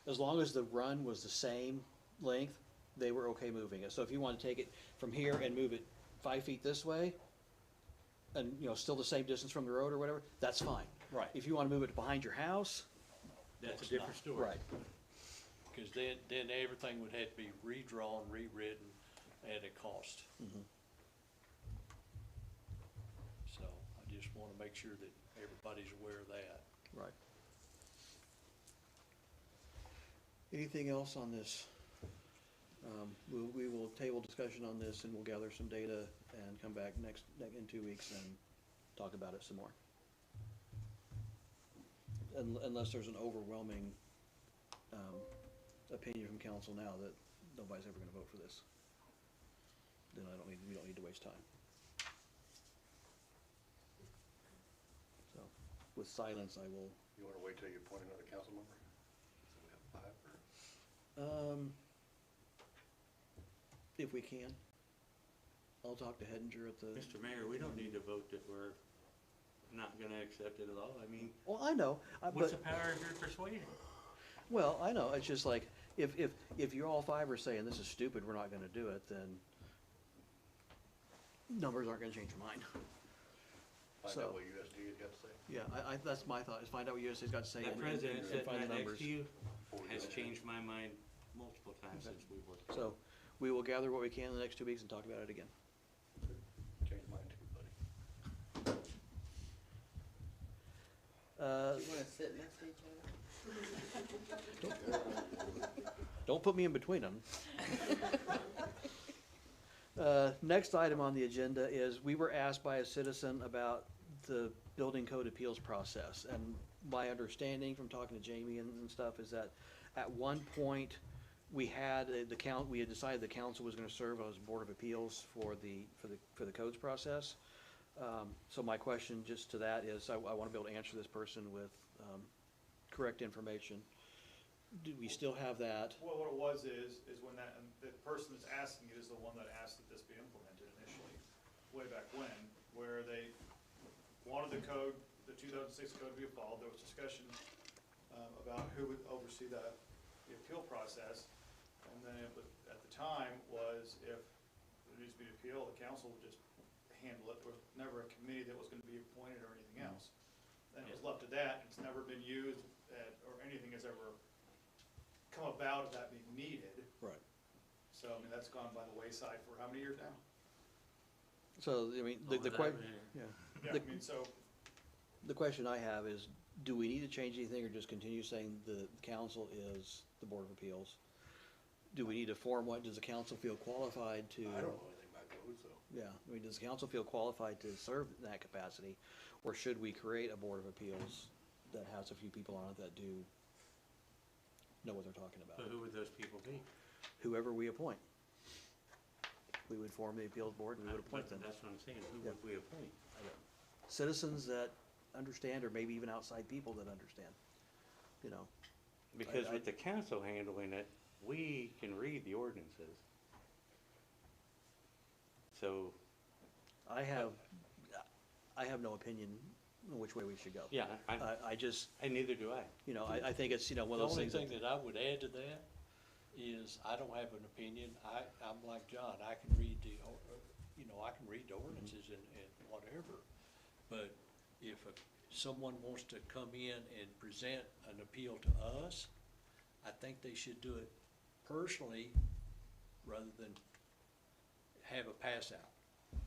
as long as the run was the same length, they were okay moving it. So if you want to take it from here and move it 5 feet this way, and, you know, still the same distance from the road or whatever, that's fine. Right. If you want to move it behind your house, That's a It's different not. story. right. Cause then everything would have to be redrawn, rewritten at a cost. Mhm. So I just wanna make sure that everybody's aware of that. Right. Anything else on this? We will table discussion on this and we'll gather some data and come back in 2 weeks and talk about it some more. Unless there's an overwhelming, opinion from council now that nobody's ever gonna vote for this. Then we don't need to waste time. So, with silence, I will, You wanna wait till you appoint another council member? So we have 5 or? if we can. I'll talk to Hedinger at the, Mr. Mayor, we don't need to vote that we're not gonna accept it at all. I mean, well, I know, what's the but, power of your persuasion? well, I know, it's just like, if you're all 5 are saying this is stupid, we're not gonna do it, then numbers aren't gonna change your mind. Find So- out what USD has got to say. Yeah, that's my thought, is find out what USA's got to say That and president and sitting find the right next numbers. to you before we has go. changed my mind multiple times Okay. since we've worked. So, we will gather what we can in the next 2 weeks and talk about it again. Change mine too, buddy. You wanna sit next to each other? Don't put me in between them. Next item on the agenda is, we were asked by a citizen about the building code appeals process. And my understanding from talking to Jamie and stuff is that at one point, we had we had decided the council was gonna serve as Board of Appeals for the codes process. So my question just to that is, I wanna be able to answer this person with, correct information. Do we still have that? Well, what it was is when the person that's asking it is the one that asked that this be implemented initially, way back when, where they wanted the code, the 2006 code to be followed. There was discussion about who would oversee the appeal process. And then it was, at the time, was if there needs to be an appeal, the council would just handle it. There was never a committee that was gonna be appointed or anything else. Then it was left to that. It's never been used, or anything has ever come about of that being needed. Right. So, I mean, that's gone by the wayside for how many years now? So, I mean, the Over question, that, yeah. Yeah, The- I mean, so, The question I have is, do we need to change anything or just continue saying the council is the Board of Appeals? Do we need to form what, does the council feel qualified to? I don't know anything about codes, so. Yeah, I mean, does the council feel qualified to serve in that capacity? Or should we create a Board of Appeals that has a few people on it that do know what they're talking So about? who would those people be? Whoever we appoint. We would form the appeals board, we would appoint them. That's what I'm saying, who Yeah. would we appoint? Citizens that understand, or maybe even outside people that understand, you know. Because I- with the council handling it, we can read the ordinances. So, I have no opinion on which way we should go. yeah, I just, and neither do I. you know, I think it's, you know, one The of those only things. thing that I would add to that is, I don't have an opinion. I'm like John, I can read I can read the ordinances and whatever. But if someone wants to come in and present an appeal to us, I think they should do it personally rather than have a pass out.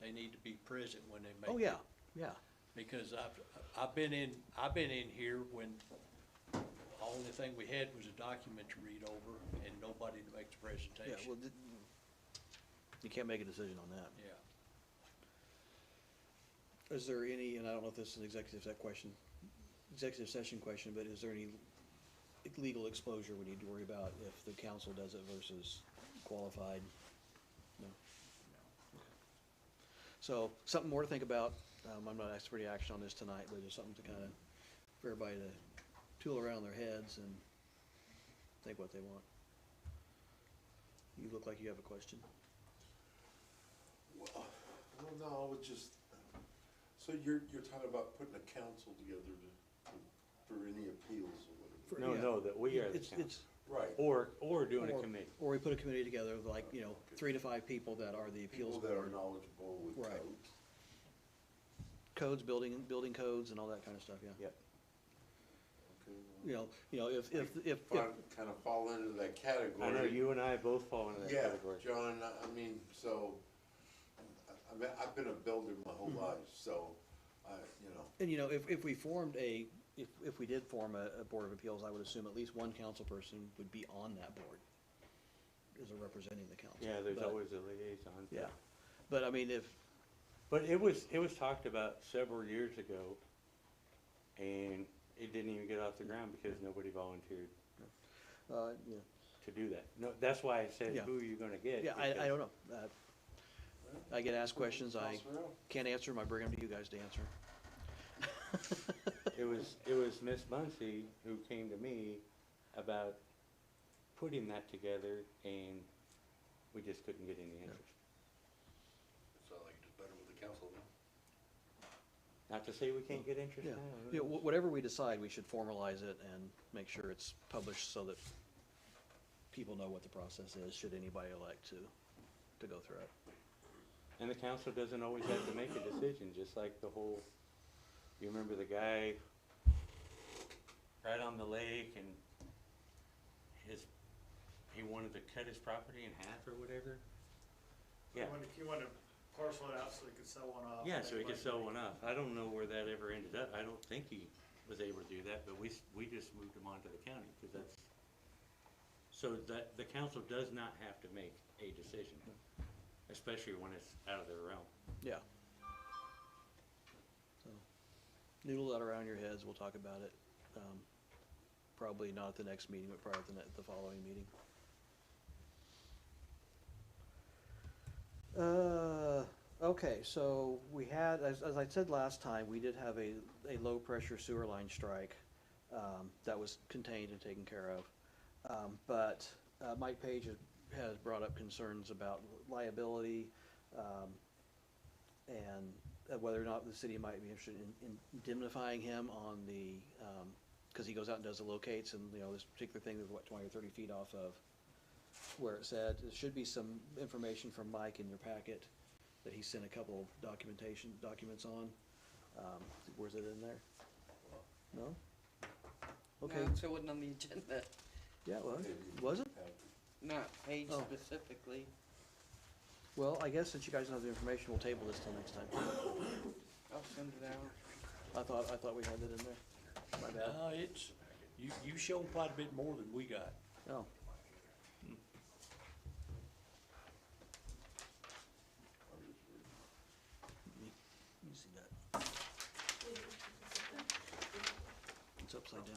They need to be present when they make it. Oh, yeah, yeah. Because I've been in here when only thing we had was a document to read over and nobody to make the Yeah, presentation. well, you can't make a decision on that. Yeah. Is there any, and I don't know if this is an executive session question, but is there any legal exposure we need to worry about if the council does it versus qualified? No? So, something more to think about. I'm not asking for any action on this tonight, but just something to kind of, for everybody to tool around their heads and think what they want. You look like you have a question. Well, no, I was just, so you're talking about putting a council together for any appeals or whatever? No, Yeah. no, that we are the It's- council. Right. Or doing a Or- committee. Or we put a committee together of like, you know, Okay. 3 to 5 people that are the appeals People that are board. knowledgeable with Right. codes. Codes, building codes and all that kind of stuff, yeah. Yep. Okay, well, You know, if, I kind of fall into that category. I know you and I both fall into that Yeah, category. John, I mean, so, I mean, I've been a builder my whole life, so, you know, and you know, if we formed if we did form a board of appeals, I would assume at least one council person would be on that board, as a representing the council. Yeah, there's But- always a liaison. Yeah, but I mean, But it was talked about several years ago, and it didn't even get off the ground because nobody volunteered yeah, to do that. No, that's why I said, Yeah. who are you gonna get? yeah, I Because don't know. I get asked questions, I toss around. can't answer them, I bring them to you guys to answer. It was Miss Muncy who came to me about putting that together, and we just couldn't get any interest. So like it's better with the council now. Not to say we can't get interest Yeah, now. you know, whatever we decide, we should formalize it and make sure it's published so that people know what the process is, should anybody elect to go through it. And the council doesn't always have to make a decision, just like the whole, you remember the guy right on the lake and he wanted to cut his property in half or whatever? Yeah, You want to parcel it out so he could sell one off. yeah, so he could sell one off. I don't know where that ever ended up. I don't think he was able to do that, but we just moved him on to the county, cause that's, so that, the council does not have to make a decision, especially when it's out of their realm. Yeah. So, noodle that around your heads, we'll talk about it, probably not at the next meeting, but probably at the following meeting. Okay, so we had, as I said last time, we did have a low-pressure sewer line strike, that was contained and taken care of. But Mike Page has brought up concerns about liability, and whether or not the city might be interested in indemnifying him on the, cause he goes out and does the locates, and, you know, this particular thing is what, 20 or 30 feet off of where it said. There should be some information from Mike in your packet that he sent a couple documents on. Where's it in there? No? Okay, No, so it wasn't on the agenda, yeah, well, was it? not Page Oh. specifically. Well, I guess since you guys don't have the information, we'll table this till next time. I'll send it out. I thought we had it in there. My bad. No, it's, you shown quite a bit more than we got. Oh. Let me see that. It's upside down.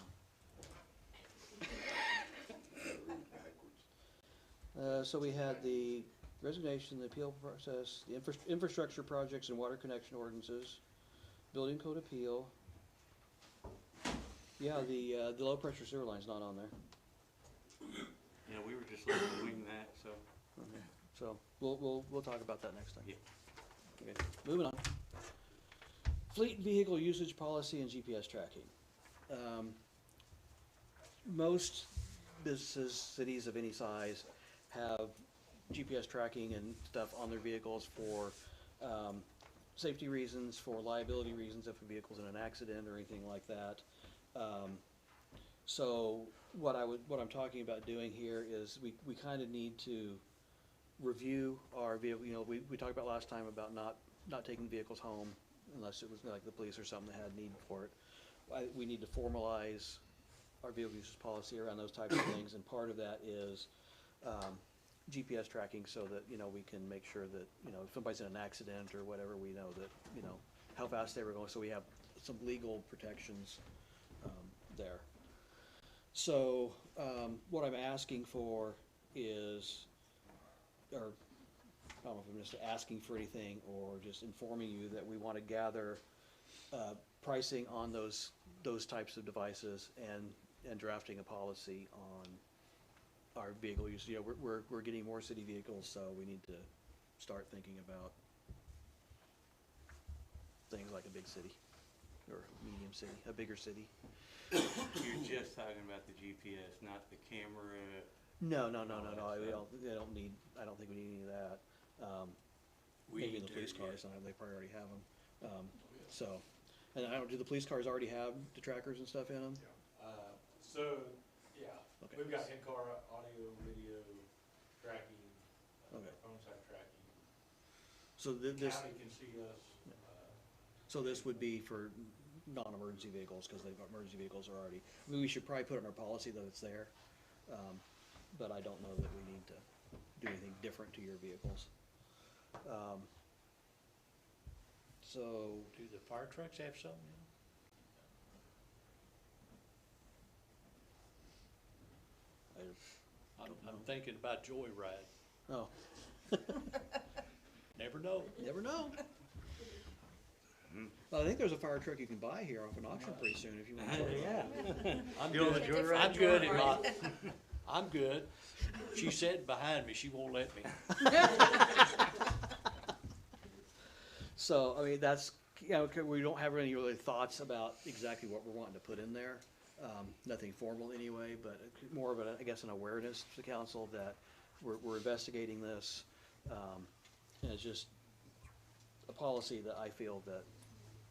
So we had the resignation, the appeal process, the infrastructure projects and water connection ordinances, building code appeal. Yeah, the low pressure sewer line's not on there. Yeah, we were just looking to wing that, so. Okay. So we'll talk about that next time. Yeah. Okay, moving on. Fleet vehicle usage policy and GPS tracking. Most businesses, cities of any size, have GPS tracking and stuff on their vehicles for safety reasons, for liability reasons if a vehicle's in an accident or anything like that. So what I'm talking about doing here is we kind of need to review our vehicle. You know, we talked about last time about not taking vehicles home unless it was like the police or something that had need for it. We need to formalize our vehicle uses policy around those types of things, and part of that is, GPS tracking so that, you know, we can make sure that, you know, if somebody's in an accident or whatever, we know that, you know, how fast they were going, so we have some legal protections, there. So, what I'm asking for is, or, I don't know if I'm just asking for anything, or just informing you that we want to gather, pricing on those types of devices and drafting a policy on our vehicle use. You know, we're getting more city vehicles, so we need to start thinking about things like a big city, or medium city, a bigger city. You're just talking about the GPS, not the camera. No, all that they stuff. don't need, I don't think we need any of that. Maybe in the police cars, they probably already have them. So, and I don't, do the police cars already have the trackers and stuff in them? So, yeah, Okay. we've got in-car audio, video tracking, Okay. phone site tracking. So this, County can see us. so this would be for non-emergency vehicles, because they've got emergency vehicles are already, I mean, we should probably put in our policy that it's there. But I don't know that we need to do anything different to your vehicles. So, Do the fire trucks have something in them? I don't I'm know. thinking about Joyride. Oh, Never know. never know. Well, I think there's a fire truck you can buy here off an auction pretty soon if you want to. Yeah. I'm Doing the good. Joyride? I'm good. I'm good. She said behind me, she won't let me. So, I mean, that's, you know, we don't have any really thoughts about exactly what we're wanting to put in there. Nothing formal anyway, but more of a, I guess, an awareness to the council that we're investigating this. And it's just a policy that I feel that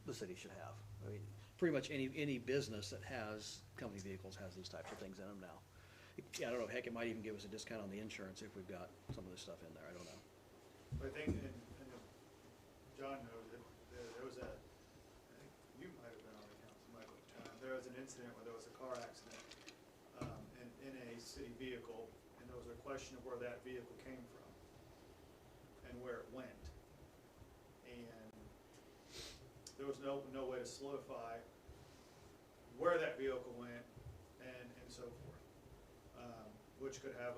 the city should have. I mean, pretty much any business that has company vehicles has these types of things in them now. I don't know, heck, it might even give us a discount on the insurance if we've got some of this stuff in there, I don't know. I think, and John knows it, there was a, I think you might have been on the council, Michael, John, there was an incident where there was a car accident, in a city vehicle, and there was a question of where that vehicle came from and where it went. And there was no way to solidify where that vehicle went and so forth. Which could have,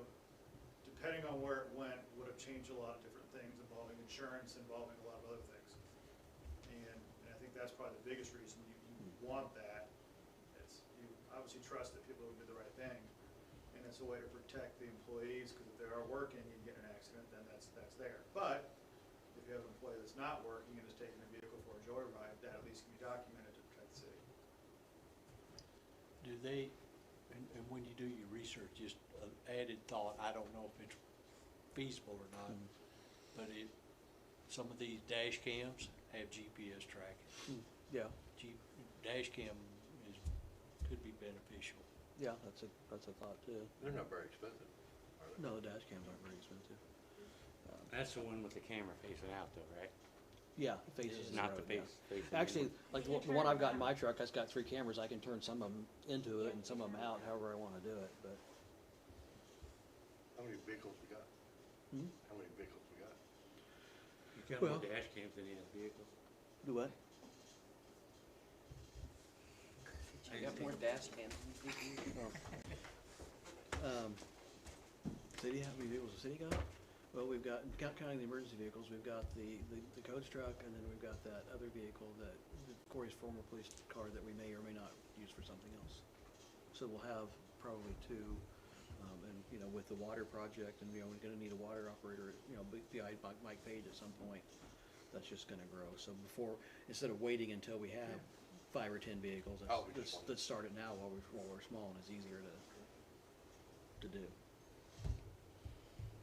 depending on where it went, would have changed a lot of different things involving insurance, involving a lot of other things. And I think that's probably the biggest reason you want that. It's, you obviously trust that people will do the right thing, and it's a way to protect the employees, because if they are working and you get in an accident, then that's there. But if you have an employee that's not working and is taking a vehicle for a joyride, that at least can be documented to protect the city. Do they, and when you do your research, just an added thought, I don't know if it's feasible or not, but some of these dash cams have GPS tracking. Yeah, Dash cam could be beneficial. yeah, that's a thought too. They're not very expensive, are they? No, the dash cams aren't very expensive. That's the one with the camera facing out though, right? Yeah, it faces the Not the road, yeah. face. facing Actually, inward. like the one I've got in my truck, that's got 3 cameras. I can turn some of them into it and some of them out, however I want to do it, but. How many vehicles we got? Hmm? How many vehicles we got? You got more Well- dash cams than he has vehicles. Do what? I got more dash cams than CPUs. City, how many vehicles the city got? Well, we've got, counting the emergency vehicles, we've got the coach truck, and then we've got that other vehicle that, Corey's former police car that we may or may not use for something else. So we'll have probably 2, and, you know, with the water project, and, you know, we're gonna need a water operator, you know, behind Mike Page at some point. That's just gonna grow. So before, instead of waiting until we have 5 or 10 vehicles, Oh, we just let's start it now while we're small, and it's easier to do.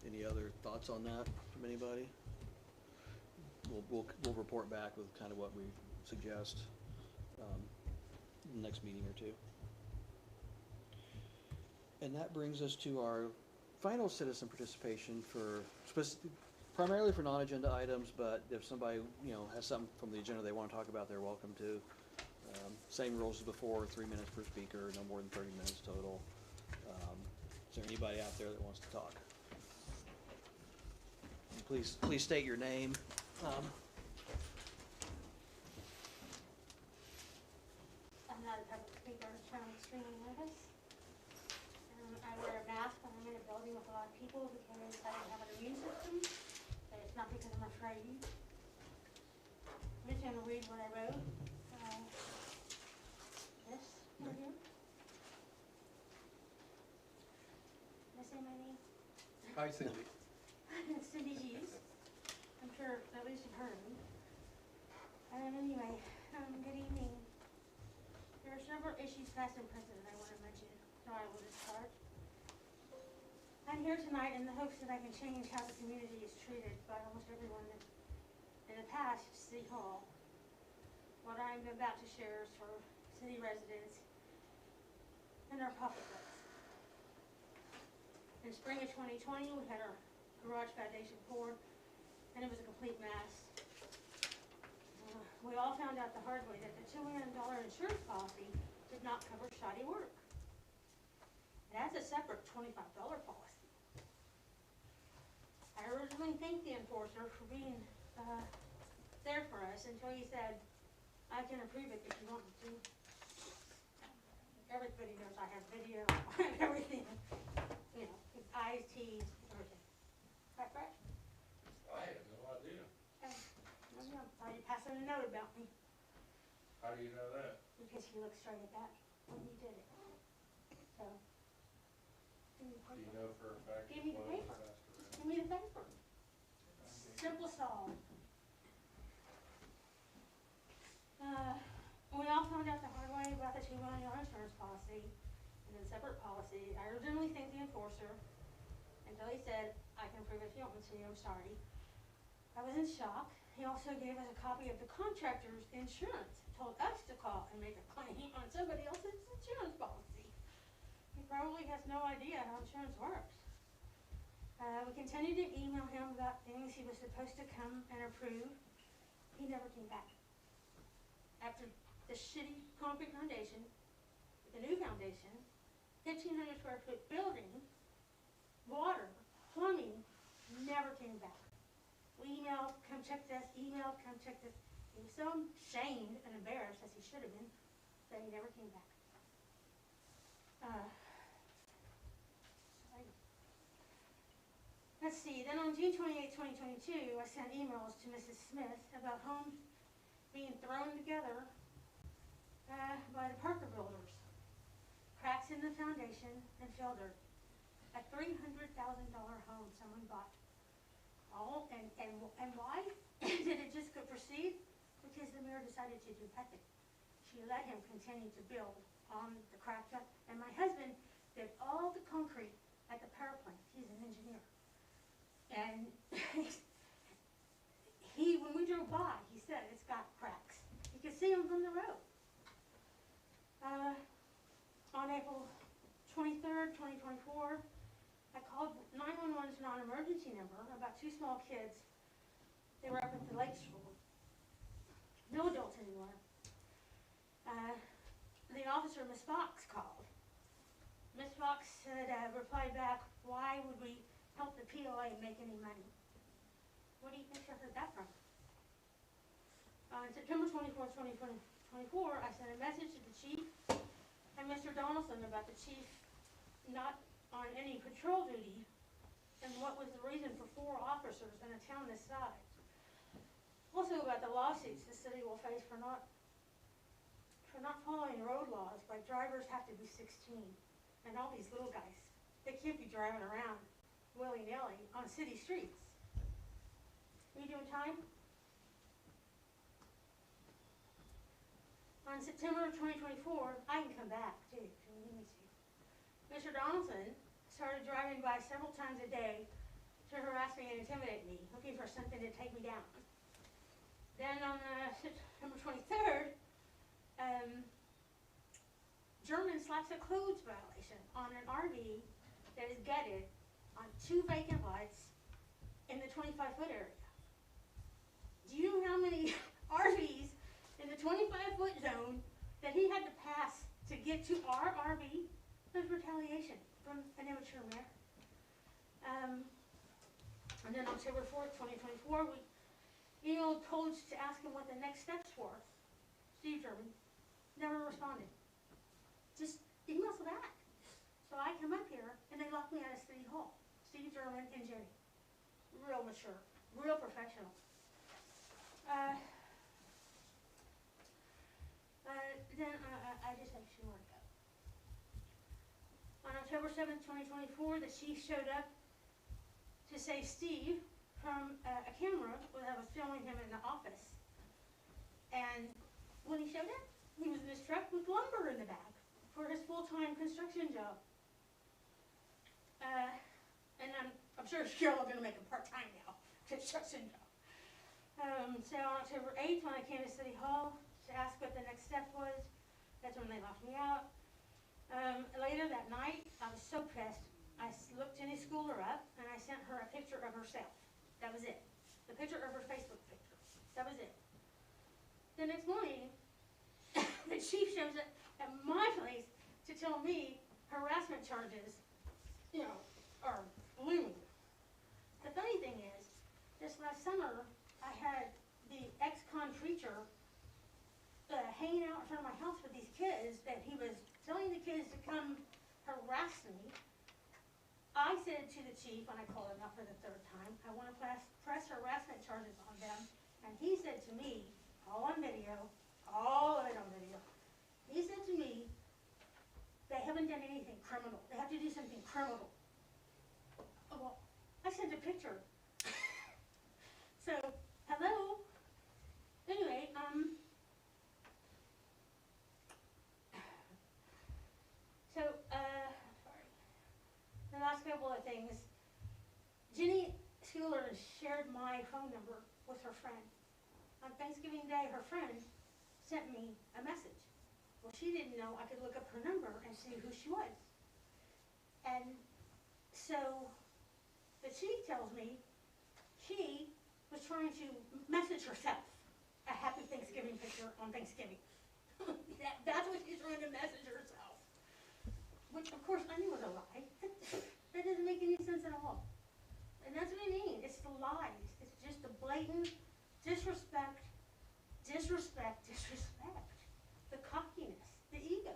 Any other thoughts on that from anybody? We'll report back with kind of what we suggest, in the next meeting or 2. And that brings us to our final citizen participation for primarily for non-agenda items, but if somebody, you know, has something from the agenda they want to talk about, they're welcome to. Same rules as before, 3 minutes per speaker, no more than 30 minutes total. Is there anybody out there that wants to talk? And please state your name. I'm not a public speaker, so I'm extremely nervous. I wear a mask when I'm in a building with a lot of people because I don't have an immune system. But it's not because I'm afraid. I'm just gonna read what I wrote. This, right here. Did I say my name? Hi, Cindy. It's Cindy Hughes. I'm sure at least you've heard of me. Anyway, good evening. There are several issues past and present that I want to mention, so I will just start. I'm here tonight in the hopes that I can change how the community is treated by almost everyone in the past at City Hall. What I'm about to share is for city residents and our pocketbooks. In spring of 2020, we had our garage foundation poured, and it was a complete mess. We all found out the hard way that the $2 million insurance policy did not cover shoddy work. It has a separate $25 policy. I originally thanked the enforcer for being there for us until he said, I can approve it if you want me to. Everybody knows I have video, I have everything, you know, eyes, teeth, everything. Right, Brett? I have no idea. Why you passing a note about me? How do you know that? Because he looked straight at that when he did it. So. Give me the Do you paper. know for a fact? Give me the paper. Give me the paper. Simple solve. We all found out the hard way about the $2 million insurance policy and the separate policy. I originally thanked the enforcer until he said, I can prove if you want me to, I'm sorry. I was in shock. He also gave us a copy of the contractor's insurance, told us to call and make a claim on somebody else's insurance policy. He probably has no idea how insurance works. We continued to email him about things he was supposed to come and approve. He never came back. After the shitty concrete foundation, the new foundation, 1,500 square foot building, water, plumbing, never came back. We emailed, come check this, emailed, come check this. He was so shamed and embarrassed, as he should have been, that he never came back. Let's see, then on June 28, 2022, I sent emails to Mrs. Smith about homes being thrown together by the Parker builders. Cracks in the foundation and fill dirt. A $300,000 home someone bought. And why did it just go proceed? Because the mayor decided to do nothing. She let him continue to build on the cracked up. And my husband did all the concrete at the power plant. He's an engineer. And when we drove by, he said it's got cracks. You could see them from the road. On April 23rd, 2024, I called 911's non-emergency number about two small kids. They were up at the lake shore. No adults anymore. The officer, Miss Fox, called. Miss Fox said, replied back, why would we help the POA make any money? What do you think I heard that from? On September 24th, 2024, I sent a message to the chief and Mr. Donaldson about the chief not on any patrol duty and what was the reason for 4 officers in a town this size. Also about the lawsuits the city will face for not following road laws, like drivers have to be 16 and all these little guys, they can't be driving around willy-nilly on city streets. Are you doing time? On September of 2024, I can come back too, if you need me to. Mr. Donaldson started driving by several times a day to harass me and intimidate me, looking for something to take me down. Then on September 23rd, German slaps a codes violation on an RV that is gutted on 2 vacant lots in the 25-foot area. Do you know how many RVs in the 25-foot zone that that he had to pass to get to our RV was retaliation from an immature mayor. And then October 4th, 2024, we emailed codes to ask him what the next steps were. Steve German never responded. Just emails back. So I come up here and they lock me out of City Hall. Steve German and Jenny. Real mature, real professional. Then I just have two more to go. On October 7th, 2024, the chief showed up to save Steve from a camera that was filming him in the office. And when he showed up, he was in his truck with lumber in the bag for his full-time construction job. And I'm sure Cheryl is going to make a part-time now construction job. So on October 8th, when I came to City Hall to ask what the next step was, that's when they locked me out. Later that night, I was so pissed. I looked Jenny Schooler up and I sent her a picture of herself. That was it. The picture of her Facebook picture. That was it. The next morning, the chief shows up at my place to tell me harassment charges, are looming. The funny thing is, this last summer, I had the ex-con preacher hanging out in front of my house with these kids that he was telling the kids to come harass me. I said to the chief, when I called him up for the third time, I want to press harassment charges on them. And he said to me, all on video, all of it on video, he said to me, they haven't done anything criminal. They have to do something criminal. Well, I sent a picture. So, hello? Anyway, sorry. The last couple of things. Jenny Schooler shared my phone number with her friend. On Thanksgiving Day, her friend sent me a message. Well, she didn't know I could look up her number and see who she was. And so the chief tells me she was trying to message herself a happy Thanksgiving picture on Thanksgiving. That's what she's trying to message herself. Which, of course, I knew was a lie. That doesn't make any sense at all. And that's what I mean. It's the lies. It's just the blatant disrespect, the cockiness, the ego.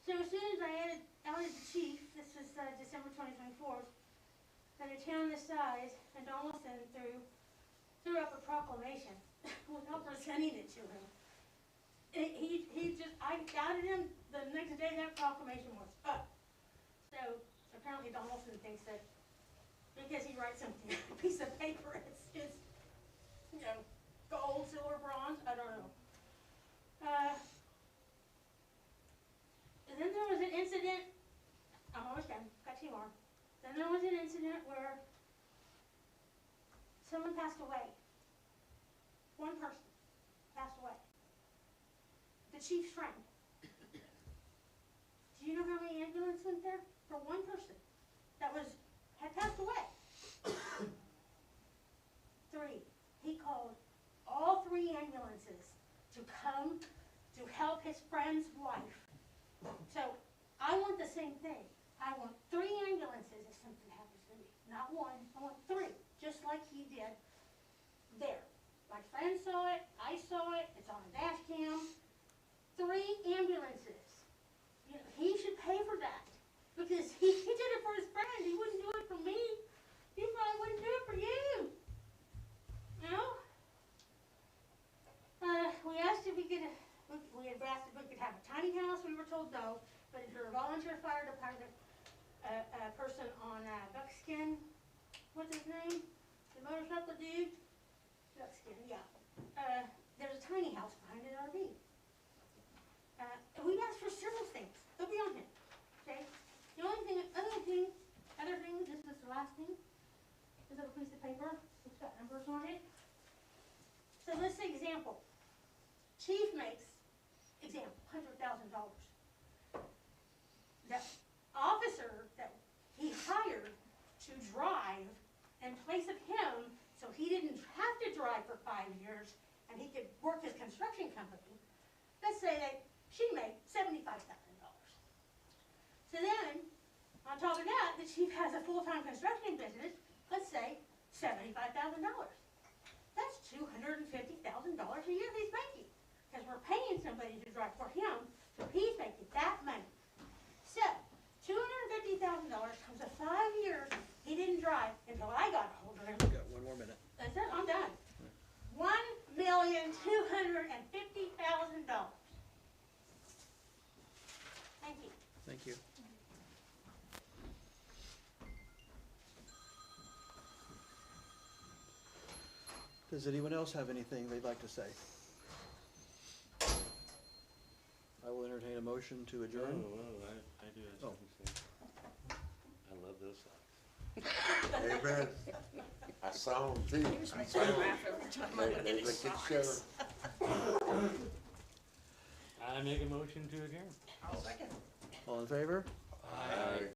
So as soon as I added the chief, this was December 2024, and a town this size, and Donaldson threw up a proclamation without presenting it to him. I doubted him. The next day that proclamation was up. So apparently Donaldson thinks that because he writes something on a piece of paper, it's gold, silver, bronze, I don't know. And then there was an incident, I'm almost done, got two more. Then there was an incident where someone passed away. One person passed away. The chief's friend. Do you know how many ambulances went there? For one person that had passed away. 3. He called all 3 ambulances to come to help his friend's wife. So I want the same thing. I want 3 ambulances if something happens to me. Not 1, I want 3, just like he did there. My friend saw it, I saw it, it's on a dash cam. 3 ambulances. He should pay for that. Because he did it for his friend. He wouldn't do it for me. He probably wouldn't do it for you. We asked if we had asked if we could have a tiny house. We were told no. But if you're a volunteer fire department person on Buckskin, what's his name? The motorcycle dude? Buckskin, yeah. There's a tiny house behind an RV. We've asked for several things. They'll be on here. Okay? The only thing, other thing, this is the last thing. This little piece of paper. It's got numbers on it. So let's say example. Chief makes, example, $100,000. The officer that he hired to drive in place of him, so he didn't have to drive for 5 years, and he could work she has a full-time construction business, let's say $75,000. That's $250,000 a year he's making, because we're paying somebody to drive for him, so he's making that money. So, $250,000 comes to 5 years, he didn't drive until I got a hold of him. Got one more minute. That's it, I'm done. $1,250,000. Thank you. Thank you. Does anyone else have anything they'd like to say? I will entertain a motion to adjourn. I do have Oh. something to say. I love those socks. Amen. I saw them too. I saw 'em. They look at Sheriff. I make a motion to adjourn. I'll second. All in favor?